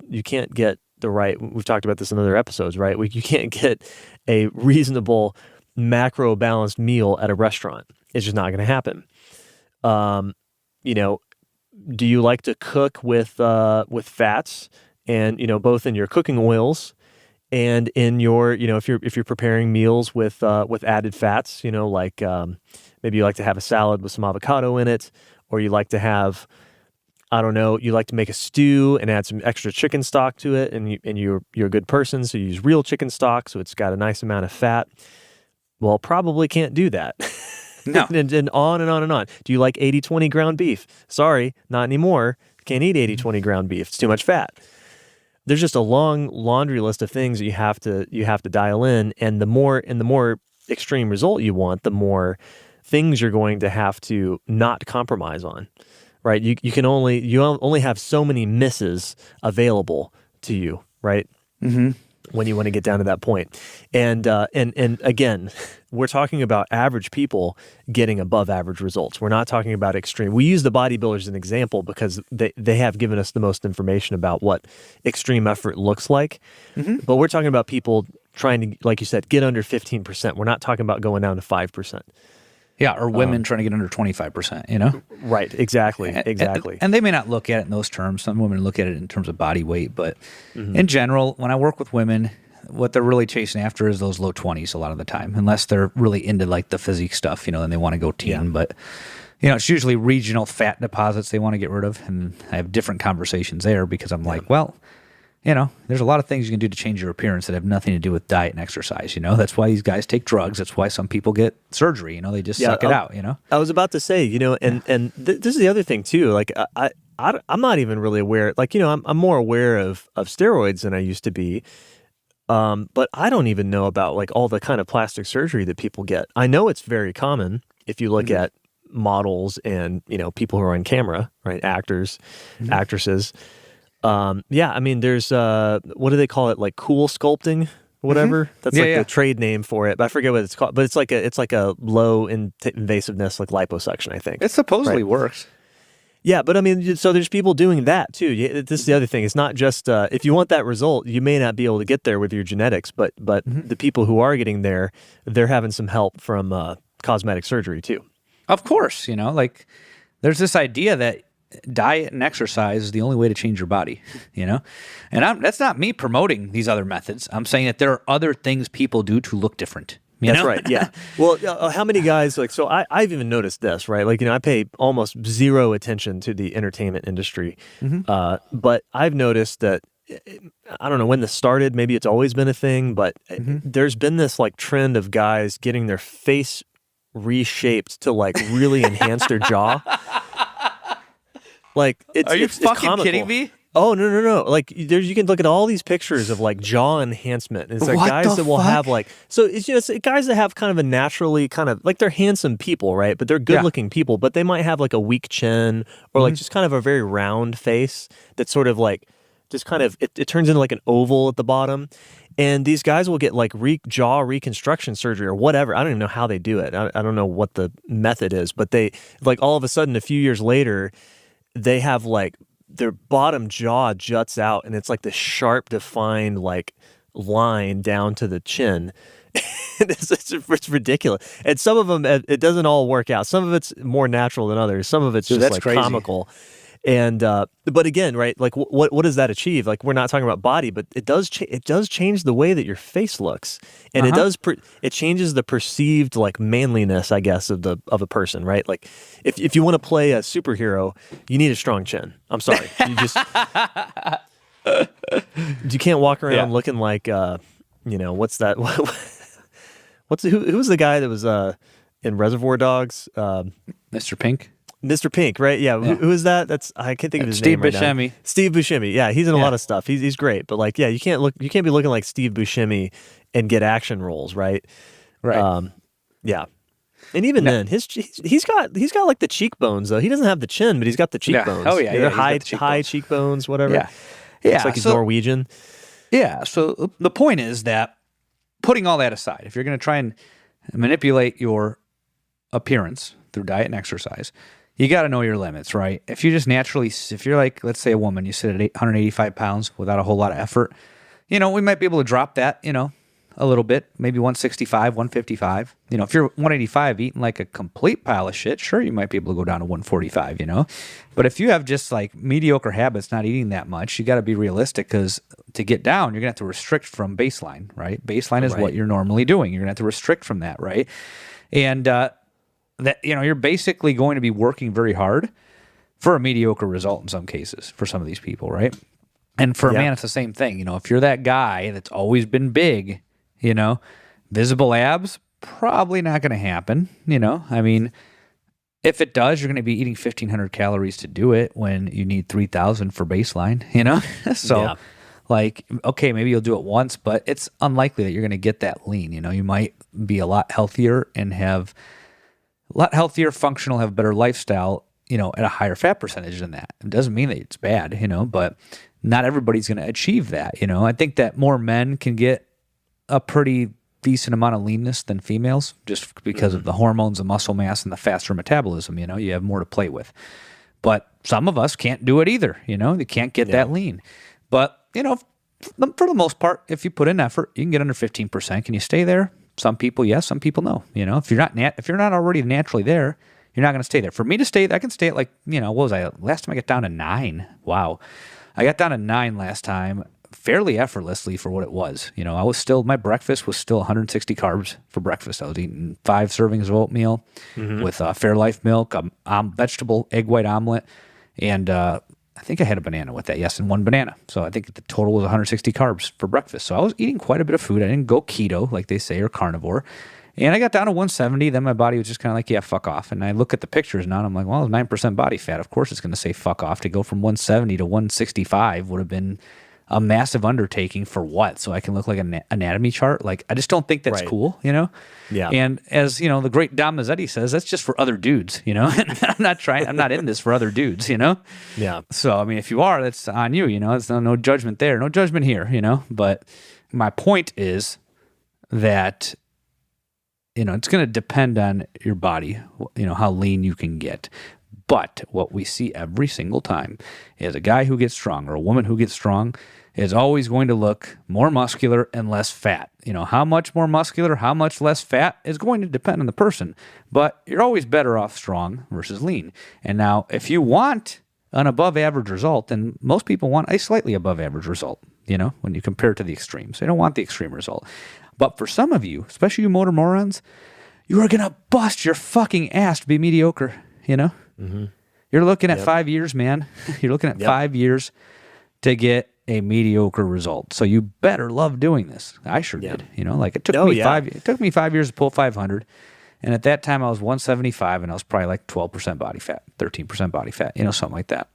the right, we've talked about this in other episodes, right? You can't get a reasonable macro balanced meal at a restaurant. It's just not going to happen. Do you like to cook with fats and, both in your cooking oils and in your, if you're preparing meals with added fats, like maybe you like to have a salad with some avocado in it, or you like to have, I don't know, you like to make a stew and add some extra chicken stock to it, and you're a good person, so you use real chicken stock, so it's got a nice amount of fat. Well, probably can't do that. No. and on and on and on. Do you like 80-20 ground beef? Sorry, not anymore. Can't eat 80-20 ground beef. It's too much fat. There's just a long laundry list of things that you have to dial in, and the more extreme result you want, the more things you're going to have to not compromise on. Right, you only have so many misses available to you, right? Mm-hmm. When you want to get down to that point, and again, we're talking about average people getting above average results. We're not talking about extreme. We use the bodybuilders as an example because they have given us the most information about what extreme effort looks like. Mm-hmm. But we're talking about people trying to, like you said, get under 15%. We're not talking about going down to 5%. Yeah, or women trying to get under 25%, Right, exactly. And they may not look at it in those terms. Some women look at it in terms of body weight, but in general, when I work with women, what they're really chasing after is those low 20s a lot of the time, unless they're really into like the physique stuff, and they want to go teen. Yeah. But, it's usually regional fat deposits they want to get rid of, and I have different conversations there because I'm like, well, there's a lot of things you can do to change your appearance that have nothing to do with diet and exercise. That's why these guys take drugs. That's why some people get surgery. They just suck it out. I was about to say, this is the other thing too. Like I'm not even really aware. Like I'm more aware of steroids than I used to be. But I don't even know about like all the kind of plastic surgery that people get. I know it's very common if you look at models and people who are on camera, right? Actors, actresses. I mean, there's what do they call it? Like cool sculpting, whatever. That's the trade name for it. But I forget what it's called. But it's like a low invasiveness, like liposuction, I think. It supposedly works. Yeah, but I mean, so there's people doing that too. This is the other thing. It's not just if you want that result, you may not be able to get there with your genetics, but the people who are getting there, they're having some help from cosmetic surgery too. Of course, like there's this idea that diet and exercise is the only way to change your body, and that's not me promoting these other methods. I'm saying that there are other things people do to look different. That's right. Yeah. Well, how many guys so I've even noticed this, right? Like, I pay almost zero attention to the entertainment industry. But I've noticed that, I don't know when this started, maybe it's always been a thing, but there's been this like trend of guys getting their face reshaped to like really enhance their jaw. Like, Are you it's fucking comical. kidding me? Oh, no. Like, you can look at all these pictures of like jaw enhancement. And it's like What guys the that will fuck? have like, so it's guys that have kind of a naturally kind of like, they're handsome people, right? But they're good looking people, but they might have like a weak chin or like just kind of a very round face that's sort of like, just kind of, it turns into like an oval at the bottom. And these guys will get like jaw reconstruction surgery or whatever. I don't even know how they do it. I don't know what the method is, but they like all of a sudden a few years later, they have like their bottom jaw juts out and it's like this sharp defined like line down to the chin. It's ridiculous. And some of them, it doesn't all work out. Some of it's more natural than others. Some of it's just that's like crazy. comical. And but again, right? Like what does that achieve? Like we're not talking about body, but it does change the way that your face looks, and it changes the perceived like manliness, I guess, of a person, right? Like if you want to play a superhero, you need a strong chin. I'm sorry, you can't walk around looking like what's that? Who was the guy that was in Reservoir Dogs? Mr. Pink. Mr. Pink, right? Yeah. Who is that? I can't think of his Steve name right Buscemi. now. Steve Buscemi. Yeah, he's in a lot of stuff. He's great, but like, yeah, you can't be looking like Steve Buscemi and get action roles, right? Right. Yeah. And even then, he's got like the cheekbones though. He doesn't have the chin, but he's got the cheekbones. Oh yeah. They're He's got the high cheekbones, whatever. Yeah. It's like he's Norwegian. Yeah. So the point is that putting all that aside, if you're going to try and manipulate your appearance through diet and exercise, you got to know your limits, right? If you just if you're like, let's say a woman, you sit at 185 pounds without a whole lot of effort, we might be able to drop that, a little bit, maybe 165, 155. If you're 185 eating like a complete pile of shit, sure, you might be able to go down to 145, But if you have just like mediocre habits, not eating that much, you got to be realistic because to get down, you're going to have to restrict from baseline, right? Baseline is what you're normally doing. You're going to have to restrict from that, right? And, that you're basically going to be working very hard for a mediocre result in some cases for some of these people, right? And for a man, it's the same thing. If you're that guy that's always been big, visible abs, probably not going to happen. I mean, if it does, you're going to be eating 1,500 calories to do it when you need 3,000 for baseline. So, like, okay, maybe you'll do it once, but it's unlikely that you're going to get that lean. You might be a lot healthier and have a lot healthier, functional, have a better lifestyle, at a higher fat percentage than that. It doesn't mean that it's bad, but not everybody's going to achieve that. I think that more men can get a pretty decent amount of leanness than females just because of the hormones, the muscle mass, and the faster metabolism. You have more to play with. But some of us can't do it either. They can't get that lean. But, for the most part, if you put in effort, you can get under 15%. Can you stay there? Some people, yes. Some people, no. If you're not already naturally there, you're not going to stay there. For me to stay, I can stay at like, what was I? Last time I got down to 9. Wow. I got down to 9 last time fairly effortlessly for what it was. My breakfast was still 160 carbs for breakfast. I was eating 5 servings of oatmeal with Fairlife milk, vegetable egg white omelet, and I think I had a banana with that, yes, and 1 banana. So I think the total was 160 carbs for breakfast. So I was eating quite a bit of food. I didn't go keto, like they say, or carnivore. And I got down to 170. Then my body was just kind of like, yeah, fuck off. And I look at the pictures now, and I'm like, well, it's 9% body fat. Of course it's going to say fuck off. To go from 170 to 165 would have been a massive undertaking for what? So I can look like an anatomy chart? Like, I just don't think that's cool, Yeah. And as, the great Dom Mazzetti says, that's just for other dudes, And I'm not in this for other dudes, Yeah. So, I mean, if you are, that's on you, It's no judgment there. No judgment here, But my point is that, it's going to depend on your body, how lean you can get. But what we see every single time is a guy who gets strong or a woman who gets strong is always going to look more muscular and less fat. How much more muscular, how much less fat is going to depend on the person. But you're always better off strong versus lean. And now, if you want an above average result, then most people want a slightly above average result, when you compare it to the extremes. They don't want the extreme result. But for some of you, especially you motor morons, you are going to bust your fucking ass to be mediocre, Mm-hmm. You're looking at 5 years, man. You're looking at 5 years to get a mediocre result. So you better love doing this. I sure did. It took me 5 years to pull 500, And at that time, I was 175, and I was probably like 12% body fat, 13% body fat, something like that.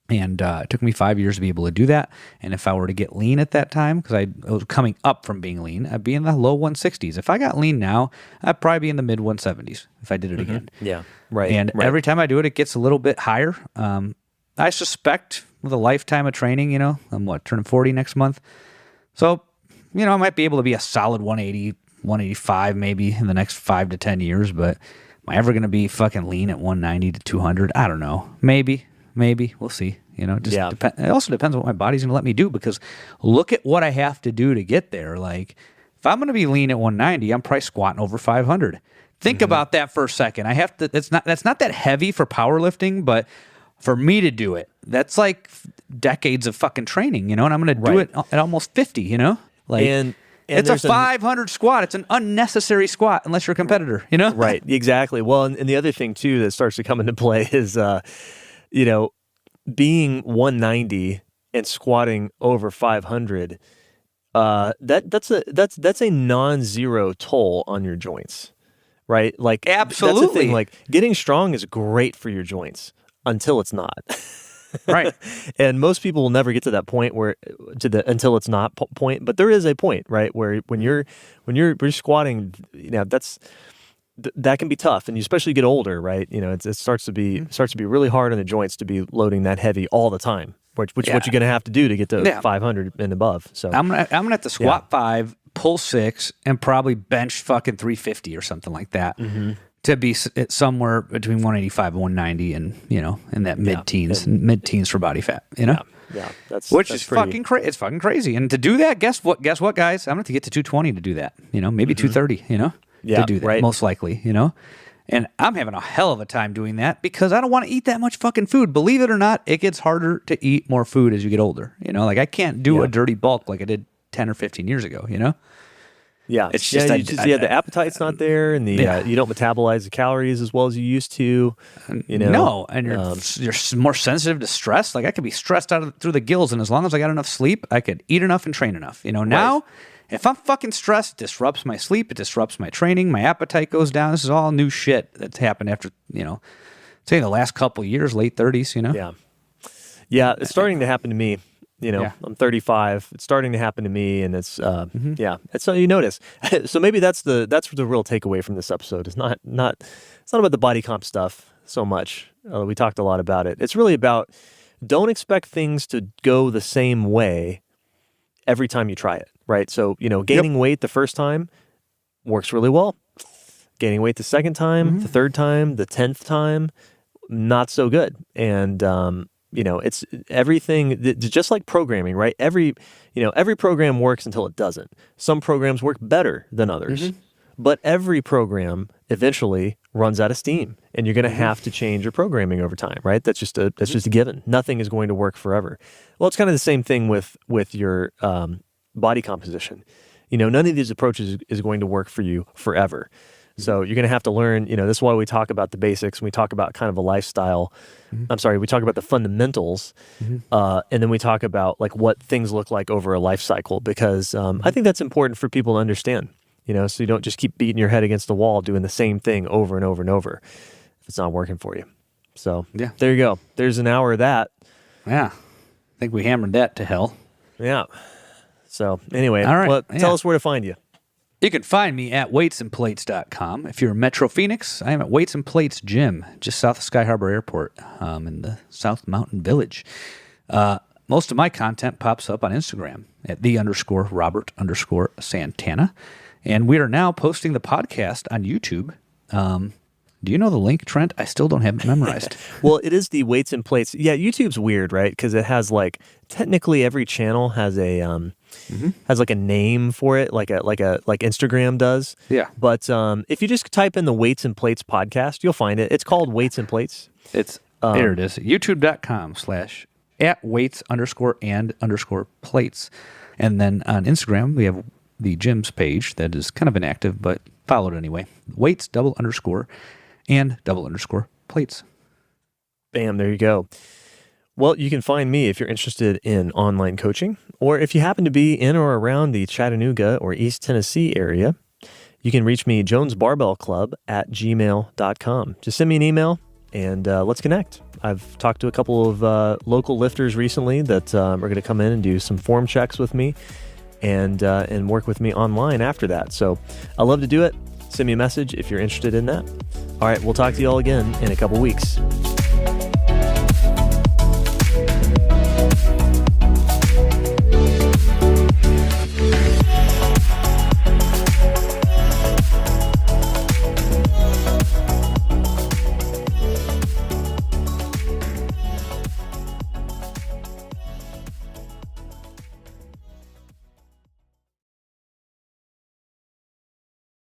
And it took me 5 years to be able to do that. And if I were to get lean at that time, because I was coming up from being lean, I'd be in the low 160s. If I got lean now, I'd probably be in the mid 170s if I did it again. Yeah, right. And every time I do it, it gets a little bit higher. I suspect with a lifetime of training, I'm turning 40 next month. So, I might be able to be a solid 180, 185 maybe in the next 5 to 10 years. But am I ever going to be fucking lean at 190 to 200? I don't know. Maybe. We'll see. It also depends on what my body's going to let me do, because look at what I have to do to get there. Like, if I'm going to be lean at 190, I'm probably squatting over 500. Think about that for a second. That's not that heavy for powerlifting, but for me to do it, that's like decades of fucking training, and I'm going to do it at almost 50, like, and it's a 500 squat. It's an unnecessary squat unless you're a competitor, Right. Exactly. Well, and the other thing too that starts to come into play is, being 190 and squatting over 500, that's a non-zero toll on your joints, right? Like, absolutely. That's the thing. Like, getting strong is great for your joints until it's not. Right. And most people will never get to that point until it's not point. But there is a point, right, where when you're squatting, that can be tough, and you especially get older, right? It starts to be really hard on the joints to be loading that heavy all the time, which what you're going to have to do to get to 500 and above. So I'm gonna have to squat 5, pull 6, and probably bench fucking 350 or something like that to be somewhere between 185 and 190, and in that mid-teens for body fat. Yeah, that's fucking crazy. It's fucking crazy. And to do that, guess what, guys? I'm gonna have to get to 220 to do that. Maybe 230. To do that, most likely, And I'm having a hell of a time doing that because I don't want to eat that much fucking food. Believe it or not, it gets harder to eat more food as you get older. Like, I can't do a dirty bulk like I did 10 or 15 years ago, Yeah. It's just, the appetite's not there, and you don't metabolize the calories as well as you used to, No, and you're more sensitive to stress. Like, I could be stressed out through the gills, and as long as I got enough sleep, I could eat enough and train enough. Now, if I'm fucking stressed, it disrupts my sleep, it disrupts my training, my appetite goes down. This is all new shit that's happened after, say the last couple of years, late 30s, Yeah, it's starting to happen to me. I'm 35. It's starting to happen to me, and it's It's so you notice. So maybe that's the real takeaway from this episode. It's not about the body comp stuff so much. We talked a lot about it. It's really about, don't expect things to go the same way every time you try it, right? So, gaining weight the first time works really well. Gaining weight the second time, the third time, the 10th time, not so good. And it's everything, just like programming, right? Every program works until it doesn't. Some programs work better than others, but every program eventually runs out of steam, and you're going to have to change your programming over time, right? That's just a given. Nothing is going to work forever. Well, it's kind of the same thing with your body composition. None of these approaches is going to work for you forever. So you're going to have to learn, this is why we talk about the basics, and we talk about kind of a lifestyle. We talk about the fundamentals, and then we talk about like what things look like over a life cycle, because I think that's important for people to understand, so you don't just keep beating your head against the wall doing the same thing over and over and over if it's not working for you. So there you go. There's an hour of that. Yeah. I think we hammered that to hell. Yeah. So anyway, all right. Tell us where to find you. You can find me at weightsandplates.com. If you're in Metro Phoenix, I am at Weights and Plates Gym, just south of Sky Harbor Airport, in the South Mountain Village. Most of my content pops up on Instagram at _Robert_Santana. And we are now posting the podcast on YouTube. Do you know the link, Trent? I still don't have it memorized. Well, it is the Weights and Plates. Yeah, YouTube's weird, right? Because it has technically every channel has a has like a name for it, like Instagram does. Yeah. But if you just type in the Weights and Plates podcast, you'll find it. It's called Weights and Plates. It's there it is. YouTube.com/@weights_and_plates. And then on Instagram, we have the gym's page that is kind of inactive, but follow it anyway. Weights _and_plates. Bam, there you go. Well, you can find me if you're interested in online coaching, or if you happen to be in or around the Chattanooga or East Tennessee area, you can reach me, jonesbarbellclub@gmail.com. Just send me an email and let's connect. I've talked to a couple of local lifters recently that are going to come in and do some form checks with me and work with me online after that. So I love to do it. Send me a message if you're interested in that. All right, we'll talk to you all again in a couple weeks.